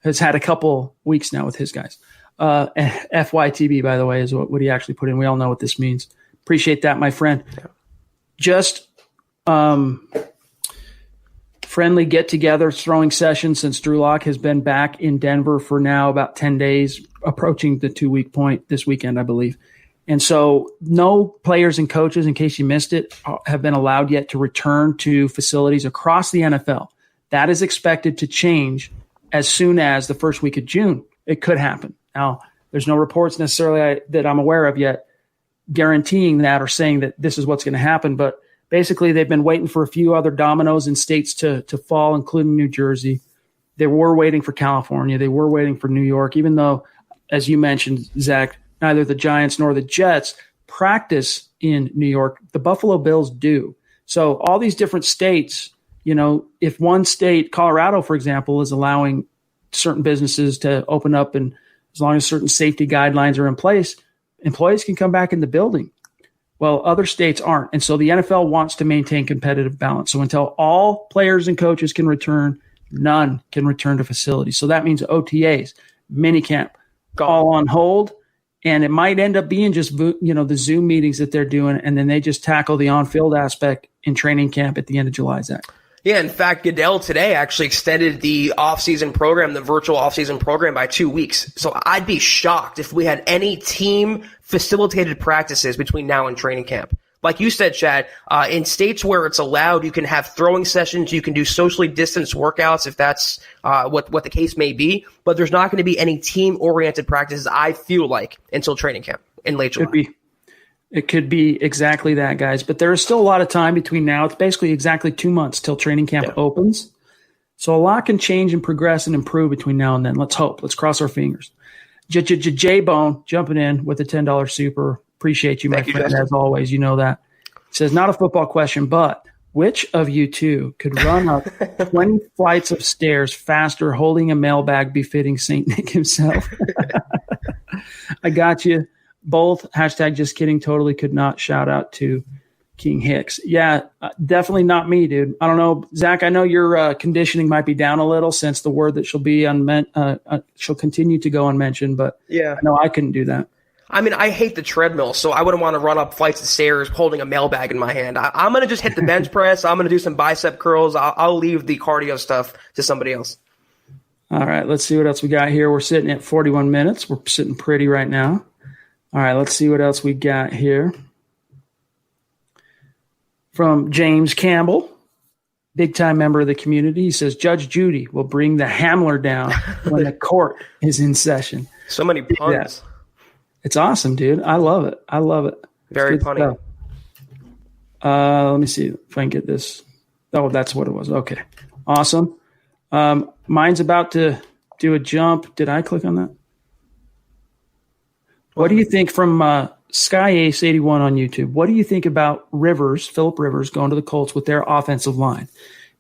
FYTB, by the way, is what he actually put in. We all know what this means. Appreciate that, my friend. Just friendly get-together throwing session since Drew Lock has been back in Denver for now about 10 days, approaching the 2-week point this weekend, I believe. And so no players and coaches, in case you missed it, have been allowed yet to return to facilities across the NFL. That is expected to change as soon as the first week of June. It could happen. Now, There's no reports necessarily that I'm aware of yet guaranteeing that or saying that this is what's going to happen. But basically, they've been waiting for a few other dominoes in states to fall, including New Jersey. They were waiting for California. They were waiting for New York, even though, as you mentioned, Zach, neither the Giants nor the Jets practice in New York. The Buffalo Bills do. So all these different states, if one state, Colorado, for example, is allowing certain businesses to open up, and as long as certain safety guidelines are in place, employees can come back in the building. Well, other states aren't. And so the NFL wants to maintain competitive balance. So until all players and coaches can return, none can return to facilities. So that means OTAs, minicamp, all on hold. And it might end up being just, the Zoom meetings that they're doing, and then they just tackle the on-field aspect in training camp at the end of July, Zach. Yeah, in fact, Goodell today actually extended the off-season program, the virtual off-season program, by 2 weeks. So I'd be shocked if we had any team-facilitated practices between now and training camp. Like you said, Chad, in states where it's allowed, you can have throwing sessions, you can do socially distanced workouts if that's what the case may be, but there's not going to be any team-oriented practices, I feel like, until training camp in late July. It could be exactly that, guys. But there is still a lot of time between now. It's basically exactly 2 months till training camp opens. So a lot can change and progress and improve between now and then. Let's hope. Let's cross our fingers. J-Bone jumping in with a $10 super. Appreciate you, my friend, as always. You know that. It says, not a football question, but which of you two could run up 20 flights of stairs faster holding a mailbag befitting St. Nick himself? I got you. Both. Hashtag just kidding. Totally could not. Shout out to King Hicks. Yeah, definitely not me, dude. I don't know. Zach, I know your conditioning might be down a little since the word that she'll continue to go unmentioned, but yeah, I know I couldn't do that. I mean, I hate the treadmill, so I wouldn't want to run up flights of stairs holding a mailbag in my hand. I'm going to just hit the bench press. I'm going to do some bicep curls. I'll leave the cardio stuff to somebody else. All right, let's see what else we got here. We're sitting at 41 minutes. We're sitting pretty right now. All right, let's see what else we got here. From James Campbell, big-time member of the community. He says, Judge Judy will bring the Hamler down when the court is in session. So many puns. It's awesome, dude. I love it. Very punny. Let me see if I can get this. Oh, that's what it was. Okay. Awesome. Mine's about to do a jump. Did I click on that? What do you think from Sky Ace 81 on YouTube? What do you think about Philip Rivers going to the Colts with their offensive line?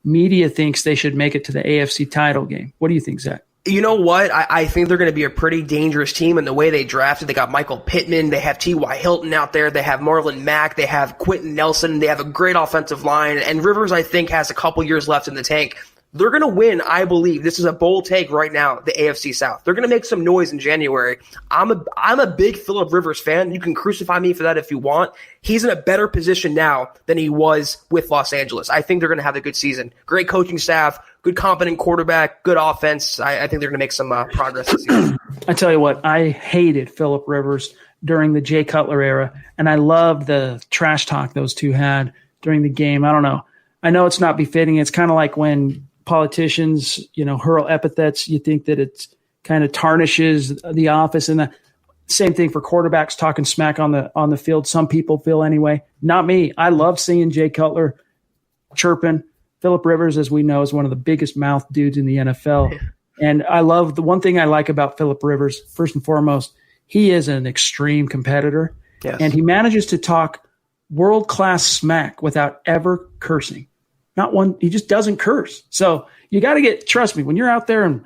Media thinks they should make it to the AFC title game. What do you think, Zach? You know what? I think they're going to be a pretty dangerous team in the way they drafted. They got Michael Pittman. They have T.Y. Hilton out there. They have Marlon Mack. They have Quentin Nelson. They have a great offensive line. And Rivers, I think, has a couple years left in the tank. They're going to win, I believe. This is a bold take right now, the AFC South. They're going to make some noise in January. I'm a big Phillip Rivers fan. You can crucify me for that if you want. He's in a better position now than he was with Los Angeles. I think they're going to have a good season. Great coaching staff, good competent quarterback, good offense. I think they're going to make some progress this season. I tell you what, I hated Phillip Rivers during the Jay Cutler era, and I loved the trash talk those two had during the game. I don't know. I know it's not befitting. It's kind of like when politicians, hurl epithets. You think that it kind of tarnishes the office, and the same thing for quarterbacks talking smack on the field. Some people feel anyway. Not me. I love seeing Jay Cutler chirping. Phillip Rivers, as we know, is one of the biggest mouth dudes in the NFL. And I love the one thing I like about Phillip Rivers, first and foremost, he is an extreme competitor. Yes. And he manages to talk world-class smack without ever cursing. Not one, he just doesn't curse. So you got to trust me, when you're out there and,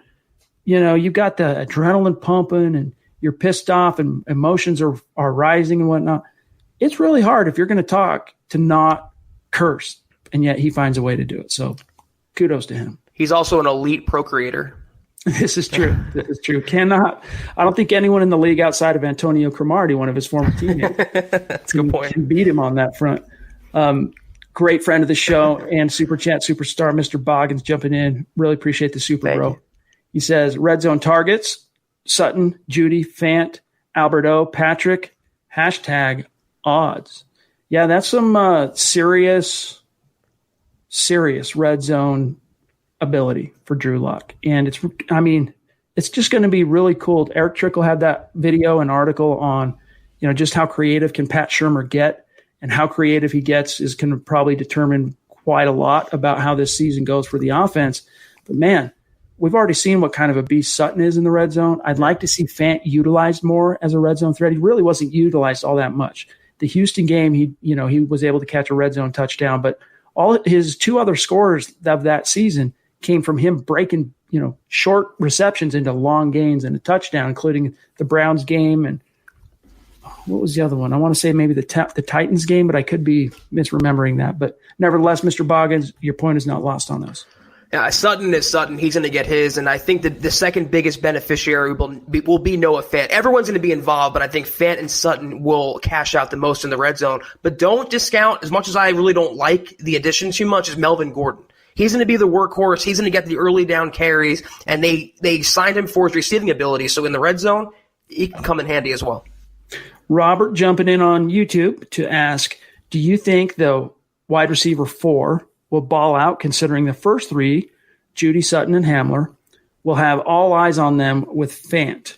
you've got the adrenaline pumping and you're pissed off and emotions are rising and whatnot, it's really hard if you're going to talk to not curse. And yet he finds a way to do it. So kudos to him. He's also an elite procreator. This is true. I don't think anyone in the league outside of Antonio Cromartie, one of his former teammates, That's a good point, can beat him on that front. Great friend of the show and Super Chat superstar, Mr. Boggins, jumping in. Really appreciate the super, Thank bro. you. He says, red zone targets, Sutton, Judy, Fant, Alberto, Patrick, hashtag odds. Yeah, that's some serious red zone ability for Drew Lock. And it's just going to be really cool. Eric Trickle had that video and article on, just how creative can Pat Shurmur get, and how creative he gets is going to probably determine quite a lot about how this season goes for the offense. But man, we've already seen what kind of a beast Sutton is in the red zone. I'd like to see Fant utilized more as a red zone threat. He really wasn't utilized all that much. The Houston game, he was able to catch a red zone touchdown, but all his two other scores of that season came from him breaking, short receptions into long gains and a touchdown, including the Browns game. And what was the other one? I want to say maybe the Titans game, but I could be misremembering that. But nevertheless, Mr. Boggins, your point is not lost on this. Yeah, Sutton is Sutton. He's going to get his, and I think that the second biggest beneficiary will be Noah Fant. Everyone's going to be involved, but I think Fant and Sutton will cash out the most in the red zone. But don't discount, as much as I really don't like the addition too much, is Melvin Gordon. He's going to be the workhorse. He's going to get the early down carries, and they signed him for his receiving ability. So in the red zone, he can come in handy as well. Robert jumping in on YouTube to ask, do you think the wide receiver 4 will ball out, considering the first 3, Judy, Sutton, and Hamler, will have all eyes on them with Fant?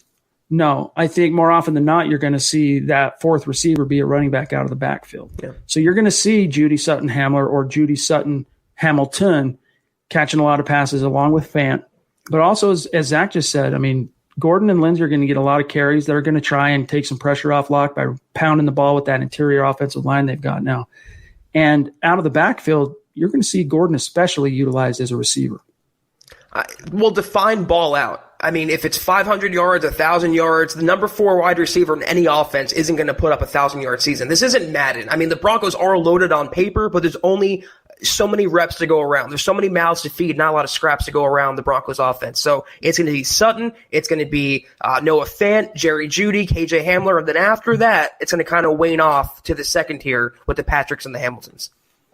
No, I think more often than not, you're going to see that 4th receiver be a running back out of the backfield. Yeah. So you're going to see Judy, Sutton, Hamler, or Judy, Sutton, Hamilton catching a lot of passes along with Fant. But also, as Zach just said, I mean, Gordon and Lindsey are going to get a lot of carries. They're going to try and take some pressure off Locke by pounding the ball with that interior offensive line they've got now. And out of the backfield, you're going to see Gordon especially utilized as a receiver. Well, define ball out. I mean, if it's 500 yards, 1,000 yards, the number 4 wide receiver in any offense isn't going to put up a 1,000-yard season. This isn't Madden. I mean, the Broncos are loaded on paper, but there's only so many reps to go around. There's so many mouths to feed, not a lot of scraps to go around the Broncos offense. So it's going to be Sutton. It's going to be Noah Fant, Jerry Jeudy, KJ Hamler. And then after that, it's going to kind of wane off to the second tier with the Patricks and the Hamiltons.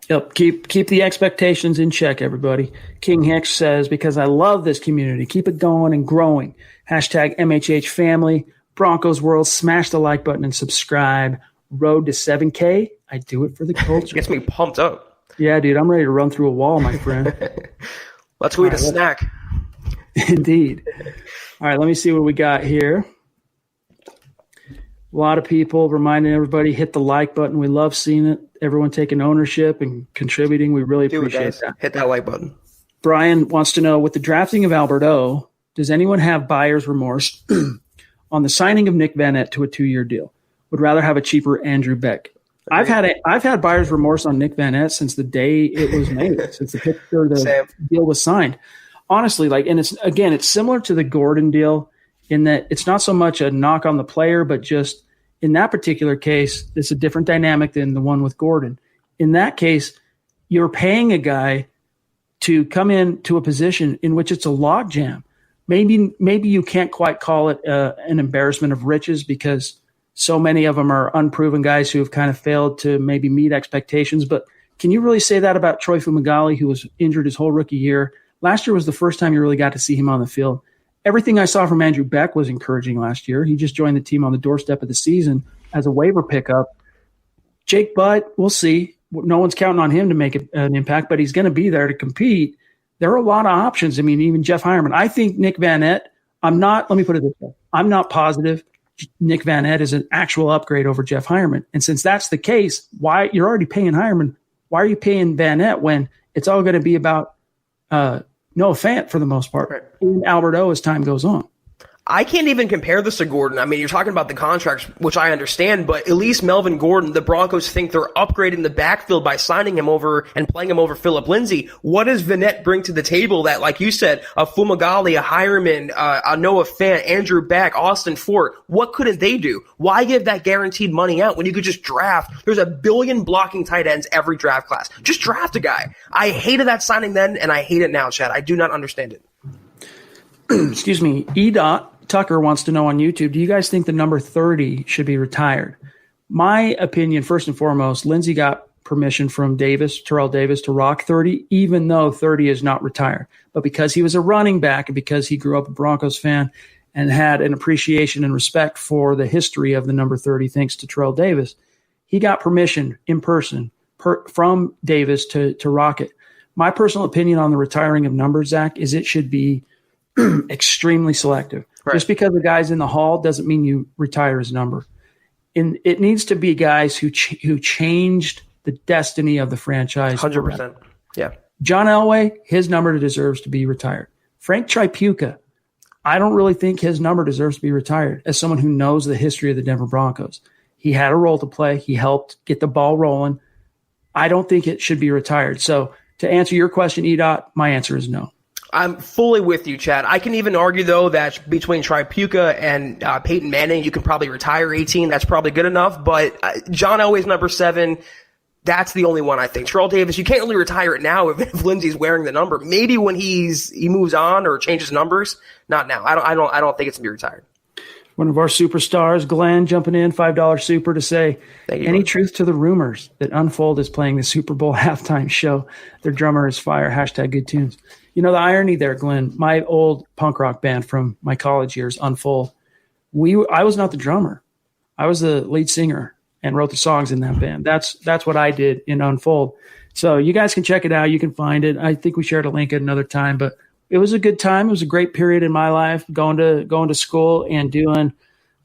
Yep, keep the expectations in check, everybody. King Hicks says, because I love this community, keep it going and growing. Hashtag MHH family, Broncos World, smash the like button and subscribe. Road to 7K, I do it for the culture. Gets me pumped up. Yeah, dude, I'm ready to run through a wall, my friend. Let's eat a snack. Indeed. All right, let me see what we got here. A lot of people reminding everybody, hit the like button. We love seeing it. Everyone taking ownership and contributing. We really appreciate that. Hit that like button. Brian wants to know, with the drafting of Alberto, does anyone have buyer's remorse on the signing of Nick Van Nett to a 2-year deal? Would rather have a cheaper Andrew Beck. I've had buyer's remorse on Nick Van Nett since the day it was made, since the deal was signed. Honestly, and it's similar to the Gordon deal in that it's not so much a knock on the player, but just in that particular case, it's a different dynamic than the one with Gordon. In that case, you're paying a guy to come into a position in which it's a logjam. Maybe you can't quite call it an embarrassment of riches, because so many of them are unproven guys who have kind of failed to maybe meet expectations. But can you really say that about Troy Fumagalli, who was injured his whole rookie year? Last year was the first time you really got to see him on the field. Everything I saw from Andrew Beck was encouraging last year. He just joined the team on the doorstep of the season as a waiver pickup. Jake Butt, we'll see. No one's counting on him to make an impact, but he's going to be there to compete. There are a lot of options. I mean, even Jeff Hireman. I think Nick Van Nett, let me put it this way. I'm not positive Nick Van Nett is an actual upgrade over Jeff Hireman. And since that's the case, why you're already paying Hireman, why are you paying Van Nett when it's all going to be about Noah Fant for the most part, and Alberto as time goes on? I can't even compare this to Gordon. I mean, you're talking about the contracts, which I understand, but at least Melvin Gordon, the Broncos think they're upgrading the backfield by signing him over and playing him over Phillip Lindsay. What does Van Nett bring to the table that, like you said, a Fumagalli, a Hireman, a Noah Fant, Andrew Beck, Austin Fort, what couldn't they do? Why give that guaranteed money out when you could just draft? There's a billion blocking tight ends every draft class. Just draft a guy. I hated that signing then, and I hate it now, Chad. I do not understand it. Excuse me. Tucker wants to know on YouTube, do you guys think the number 30 should be retired? My opinion, first and foremost, Lindsey got permission from Terrell Davis, to rock 30, even though 30 is not retired. But because he was a running back and because he grew up a Broncos fan and had an appreciation and respect for the history of the number 30, thanks to Terrell Davis, he got permission in person from Davis to rock it. My personal opinion on the retiring of numbers, Zach, is it should be extremely selective. Right. Just because the guy's in the hall doesn't mean you retire his number. And it needs to be guys who changed the destiny of the franchise. 100%. Yeah. John Elway, his number deserves to be retired. Frank Tripucka, I don't really think his number deserves to be retired as someone who knows the history of the Denver Broncos. He had a role to play. He helped get the ball rolling. I don't think it should be retired. So to answer your question, EDOT, my answer is no. I'm fully with you, Chad. I can even argue, though, that between Tripucka and Peyton Manning, you can probably retire 18. That's probably good enough. But John Elway's number 7, that's the only one I think. Terrell Davis, you can't really retire it now if Lindsey's wearing the number. Maybe when he moves on or changes numbers. Not now. I don't think it's gonna be retired. One of our superstars, Glenn, jumping in, $5 super to say, any truth to the rumors that Unfold is playing the Super Bowl halftime show? Their drummer is fire. # good tunes. You know, the irony there, Glenn, my old punk rock band from my college years, Unfold, I was not the drummer. I was the lead singer and wrote the songs in that band. That's what I did in Unfold. So you guys can check it out. You can find it. I think we shared a link at another time, but it was a good time. It was a great period in my life, going to school and doing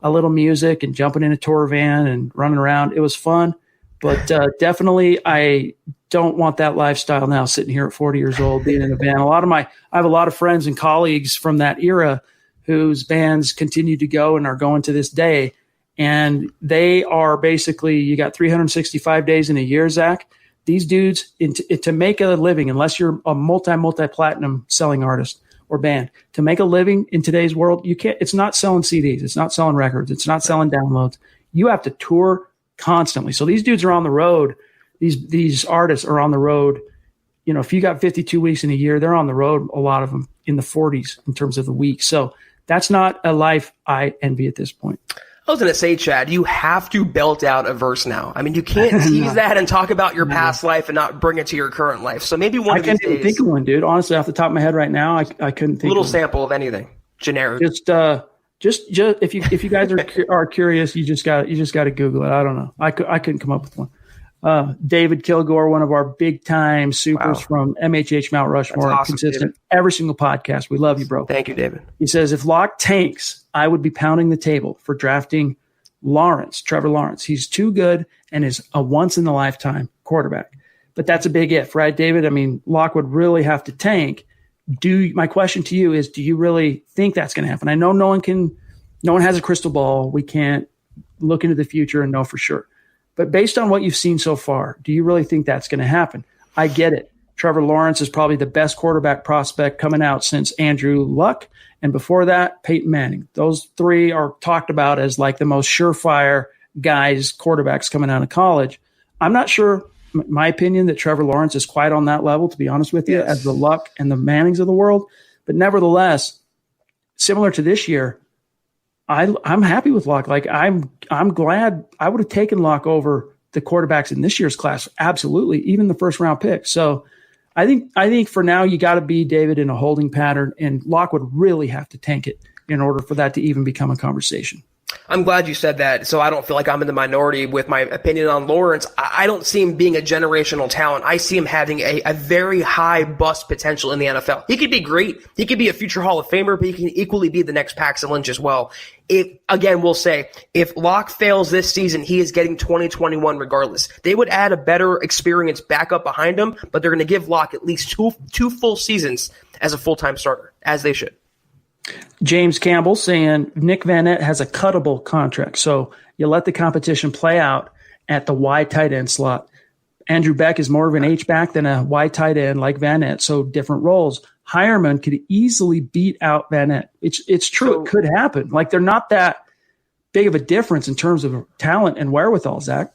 a little music and jumping in a tour van and running around. It was fun, but definitely I don't want that lifestyle now, sitting here at 40 years old, being in a band. I have a lot of friends and colleagues from that era whose bands continue to go and are going to this day. And they are basically, you got 365 days in a year, Zach. These dudes, to make a living, unless you're a multi-platinum selling artist or band, to make a living in today's world, you can't. It's not selling CDs. It's not selling records. It's not selling downloads. You have to tour constantly. So these dudes are on the road. These artists are on the road. You know, if you got 52 weeks in a year, they're on the road, a lot of them in the 40s in terms of the week. So that's not a life I envy at this point. I was going to say, Chad, you have to belt out a verse now. I mean, you can't tease that and talk about your past life and not bring it to your current life. So maybe one of these days. I can't think of one, dude. Honestly, off the top of my head right now, I couldn't think. A little of sample of anything, generic. Just if you guys are curious, you just got to Google it. I don't know. I couldn't come up with one. David Kilgore, one of our big time supers from MHH Mount Rushmore, awesome, consistent David. Every single podcast. We love you, bro. Thank you, David. He says, if Locke tanks, I would be pounding the table for drafting Trevor Lawrence. He's too good and is a once in a lifetime quarterback. But that's a big if, right, David? I mean, Locke would really have to tank. My question to you is, do you really think that's going to happen? I know no one has a crystal ball. We can't look into the future and know for sure. But based on what you've seen so far, do you really think that's going to happen? I get it. Trevor Lawrence is probably the best quarterback prospect coming out since Andrew Luck. And before that, Peyton Manning. Those three are talked about as like the most surefire guys, quarterbacks coming out of college. I'm not sure, my opinion, that Trevor Lawrence is quite on that level, to be honest with you, as the Luck and the Mannings of the world. But nevertheless, similar to this year, I'm happy with Locke. Like I'm glad. I would have taken Locke over the quarterbacks in this year's class. Absolutely. Even the first round pick. So I think for now you got to be, David, in a holding pattern, and Locke would really have to tank it in order for that to even become a conversation. I'm glad you said that, so I don't feel like I'm in the minority with my opinion on Lawrence. I don't see him being a generational talent. I see him having a very high bust potential in the NFL. He could be great. He could be a future Hall of Famer, but he can equally be the next Paxton Lynch as well. We'll say, if Locke fails this season, he is getting 2021 regardless. They would add a better experienced backup behind him, but they're going to give Locke at least two full seasons as a full-time starter, as they should. James Campbell saying Nick Van Nett has a cuttable contract, so you let the competition play out at the wide tight end slot. Andrew Beck is more of an H-back than a wide tight end like Van Nett, so different roles. Hireman could easily beat out Van Nett. It's true. So, it could happen. Like, they're not that big of a difference in terms of talent and wherewithal, Zach.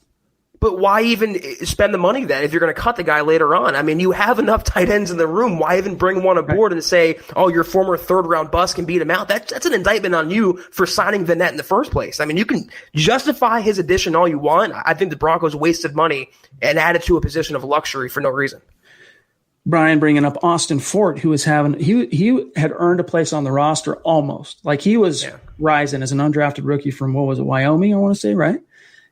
But why even spend the money then if you're going to cut the guy later on? I mean, you have enough tight ends in the room. Why even bring one aboard and say, oh, your former third-round bust can beat him out? That's an indictment on you for signing Van Nett in the first place. I mean, you can justify his addition all you want. I think the Broncos wasted money and added to a position of luxury for no reason. Brian bringing up Austin Fort, who was he had earned a place on the roster almost. Like, he was rising as an undrafted rookie from, Wyoming, I want to say, right?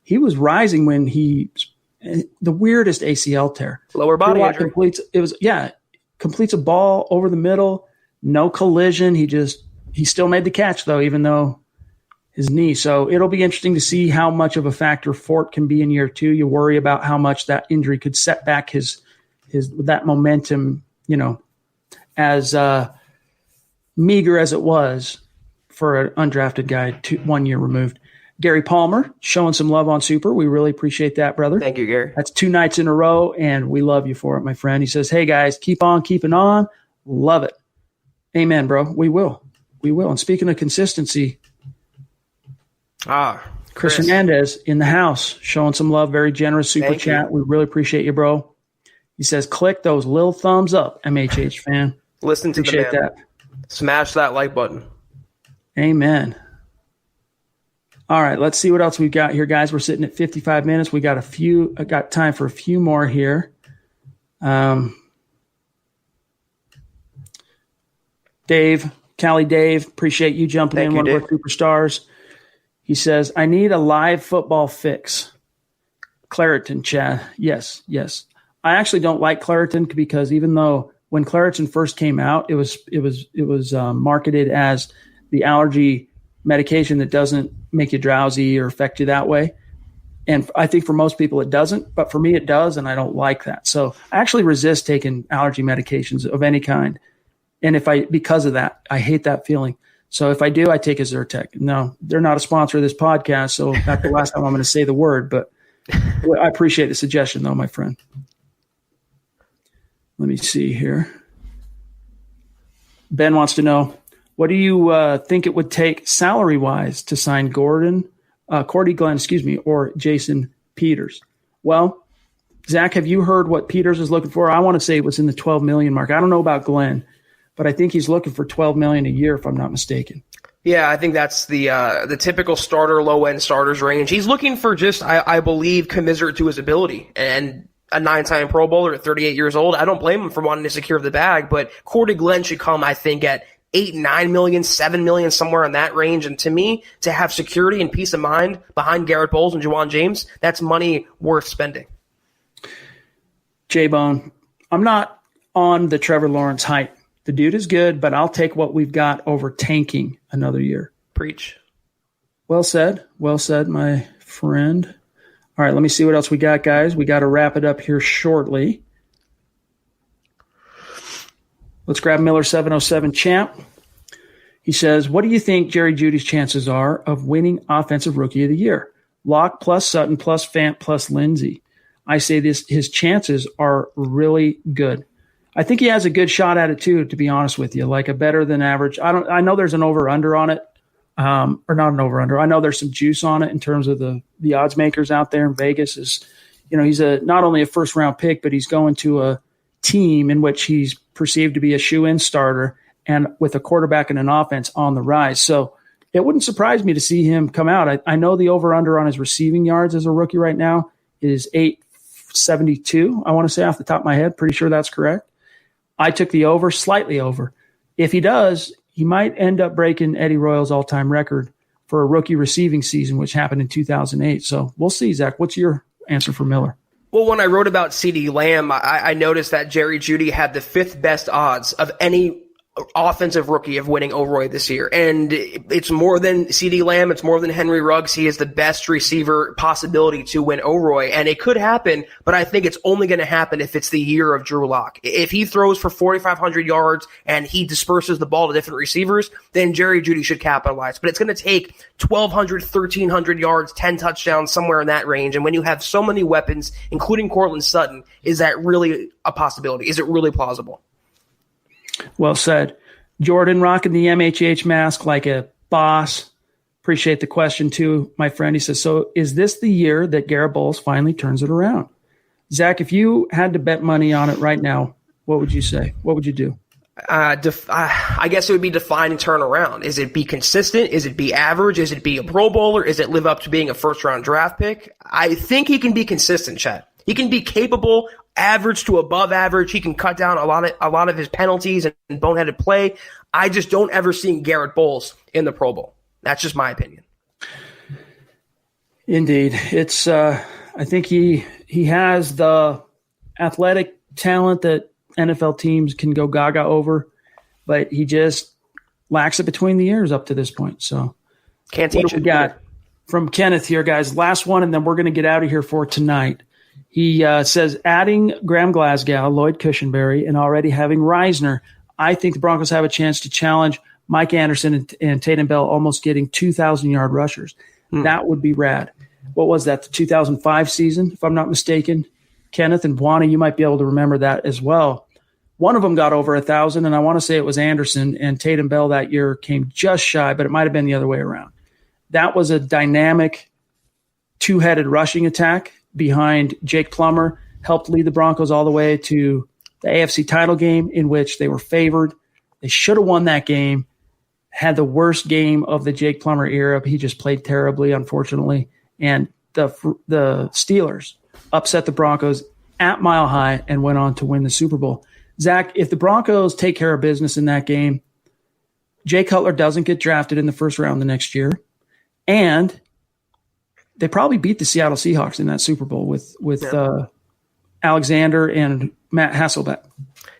He was rising when the weirdest ACL tear. Lower body injury. Completes a ball over the middle, No collision. He still made the catch, though, even though his knee. So it'll be interesting to see how much of a factor Fort can be in year 2. You worry about how much that injury could set back his that momentum, as meager as it was for an undrafted guy 1 year removed. Gary Palmer showing some love on Super. We really appreciate that, brother. Thank you, Gary. That's 2 nights in a row, and we love you for it, my friend. He says, hey, guys, keep on keeping on. Love it. Amen, bro. We will. And speaking of consistency, Chris Hernandez in the house showing some love, very generous super chat. We really appreciate you, bro. He says, click those little thumbs up, MHH fan. Listen to appreciate the man. That. Smash that like button. Amen. All right, let's see what else we've got here, guys. We're sitting at 55 minutes. We got got time for a few more here. Callie Dave, appreciate you jumping in, one of our superstars. He says, I need a live football fix. Claritin, Chad. Yes. I actually don't like Claritin because even though when Claritin first came out, it was marketed as the allergy medication that doesn't make you drowsy or affect you that way. And I think for most people it doesn't, but for me it does, and I don't like that. So I actually resist taking allergy medications of any kind. And because of that, I hate that feeling. So if I do, I take a Zyrtec. No, they're not a sponsor of this podcast, so that's the last time I'm going to say the word, but I appreciate the suggestion though, my friend. Let me see here. Ben wants to know, what do you think it would take salary-wise to sign Cordy Glenn, or Jason Peters? Well, Zach, have you heard what Peters is looking for? I want to say it was in the $12 million mark. I don't know about Glenn, but I think he's looking for $12 million a year, if I'm not mistaken. Yeah, I think that's the typical starter, low-end starters range. He's looking for just, I believe, commensurate to his ability. And a 9-time Pro Bowler at 38 years old, I don't blame him for wanting to secure the bag, but Cordy Glenn should come, I think, at $8, $9 million, $7 million, somewhere in that range. And to me, to have security and peace of mind behind Garett Bolles and Juwan James, that's money worth spending. J-Bone, I'm not on the Trevor Lawrence hype. The dude is good, but I'll take what we've got over tanking another year. Preach. Well said, my friend. All right, let me see what else we got, guys. We got to wrap it up here shortly. Let's grab Miller 707 Champ. He says, what do you think Jerry Jeudy's chances are of winning Offensive Rookie of the Year? Locke plus Sutton plus Fant plus Lindsey. I say his chances are really good. I think he has a good shot at it too, to be honest with you, like a better than average. I know there's an over-under on it, or not an over-under. I know there's some juice on it in terms of the odds makers out there in Vegas. He's not only a first-round pick, but he's going to a team in which he's perceived to be a shoe-in starter and with a quarterback and an offense on the rise. So it wouldn't surprise me to see him come out. I know the over-under on his receiving yards as a rookie right now is 872, I want to say off the top of my head. Pretty sure that's correct. I took the over, slightly over. If he does, he might end up breaking Eddie Royal's all-time record for a rookie receiving season, which happened in 2008. So we'll see, Zach. What's your answer for Miller? Well, when I wrote about CeeDee Lamb, I noticed that Jerry Jeudy had the 5th best odds of any offensive rookie of winning O'Roy this year. And it's more than CeeDee Lamb. It's more than Henry Ruggs. He is the best receiver possibility to win O'Roy. And it could happen, but I think it's only going to happen if it's the year of Drew Lock. If he throws for 4,500 yards and he disperses the ball to different receivers, then Jerry Jeudy should capitalize. But it's going to take 1,200, 1,300 yards, 10 touchdowns, somewhere in that range. And when you have so many weapons, including Courtland Sutton, is that really a possibility? Is it really plausible? Well said. Jordan rocking the MHH mask like a boss. Appreciate the question too, my friend. He says, so is this the year that Garett Bolles finally turns it around? Zach, if you had to bet money on it right now, what would you say? What would you do? I guess it would be define and turn around. Is it be consistent? Is it be average? Is it be a Pro Bowler? Is it live up to being a first-round draft pick? I think he can be consistent, Chad. He can be capable, average to above average. He can cut down a lot of his penalties and boneheaded play. I just don't ever see Garett Bolles in the Pro Bowl. That's just my opinion. Indeed. It's I think he has the athletic talent that NFL teams can go gaga over, but he just lacks it between the ears up to this point. So can't teach what it. We got from Kenneth here, guys. Last one, and then we're going to get out of here for tonight. He says, adding Graham Glasgow, Lloyd Cushenberry, and already having Reisner, I think the Broncos have a chance to challenge Mike Anderson and Tatum Bell, almost getting 2,000-yard rushers. That would be rad. What was that, the 2005 season, if I'm not mistaken? Kenneth and Buana, you might be able to remember that as well. One of them got over 1,000, and I want to say it was Anderson, and Tatum Bell that year came just shy, but it might have been the other way around. That was a dynamic two-headed rushing attack behind Jake Plummer, helped lead the Broncos all the way to the AFC title game in which they were favored. They should have won that game, had the worst game of the Jake Plummer era. He just played terribly, unfortunately. And the Steelers upset the Broncos at Mile High and went on to win the Super Bowl. Zach, if the Broncos take care of business in that game, Jay Cutler doesn't get drafted in the first round the next year, and they probably beat the Seattle Seahawks in that Super Bowl with Alexander and Matt Hasselbeck.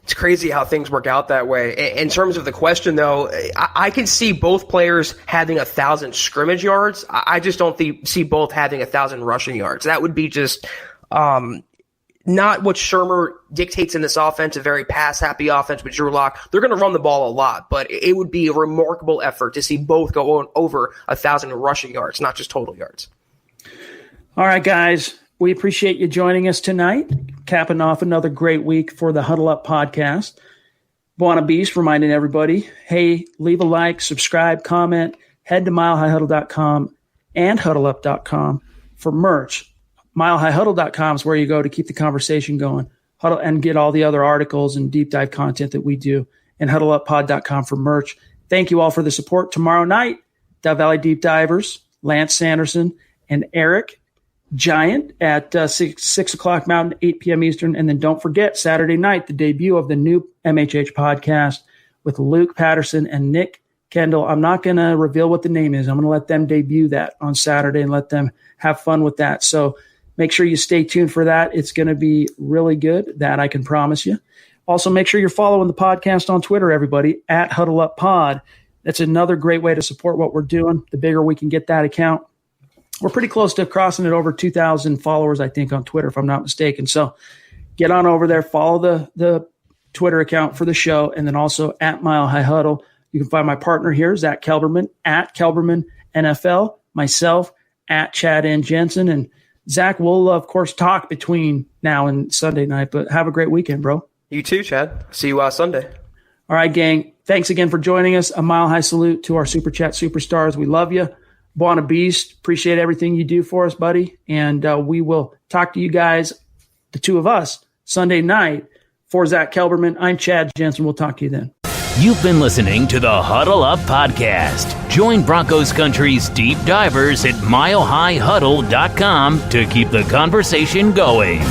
It's crazy how things work out that way. In terms of the question, though, I can see both players having 1,000 scrimmage yards. I just don't see both having 1,000 rushing yards. That would be just not what Shermer dictates in this offense, a very pass-happy offense with Drew Lock. They're going to run the ball a lot, but it would be a remarkable effort to see both go over 1,000 rushing yards, not just total yards. All right, guys. We appreciate you joining us tonight, capping off another great week for the Huddle Up podcast. Buana Beast reminding everybody, hey, leave a like, subscribe, comment, head to milehighhuddle.com and huddleup.com for merch. Milehighhuddle.com is where you go to keep the conversation going, Huddle and get all the other articles and deep dive content that we do, and huddleuppod.com for merch. Thank you all for the support. Tomorrow night, Dove Valley Deep Divers, Lance Sanderson and Eric Giant at 6 o'clock Mountain, 8 p.m. Eastern. And then don't forget, Saturday night, the debut of the new MHH podcast with Luke Patterson and Nick Kendall. I'm not going to reveal what the name is. I'm going to let them debut that on Saturday and let them have fun with that. So make sure you stay tuned for that. It's going to be really good. That I can promise you. Also, make sure you're following the podcast on Twitter, everybody, at Huddle Up Pod. That's another great way to support what we're doing. The bigger we can get that account, we're pretty close to crossing it over 2,000 followers, I think, on Twitter, if I'm not mistaken. So get on over there, follow the Twitter account for the show, and then also at Mile High Huddle. You can find my partner here, Zack Kelberman, at Kelberman NFL, myself, at Chad and Jensen. And Zach, we'll, of course, talk between now and Sunday night, but have a great weekend, bro. You too, Chad. See you Sunday. All right, gang. Thanks again for joining us. A mile high salute to our Super Chat superstars. We love you. Buana Beast, appreciate everything you do for us, buddy. And we will talk to you guys, the two of us, Sunday night. For Zack Kelberman, I'm Chad Jensen. We'll talk to you then. You've been listening to the Huddle Up Podcast. Join Broncos Country's deep divers at milehighhuddle.com to keep the conversation going.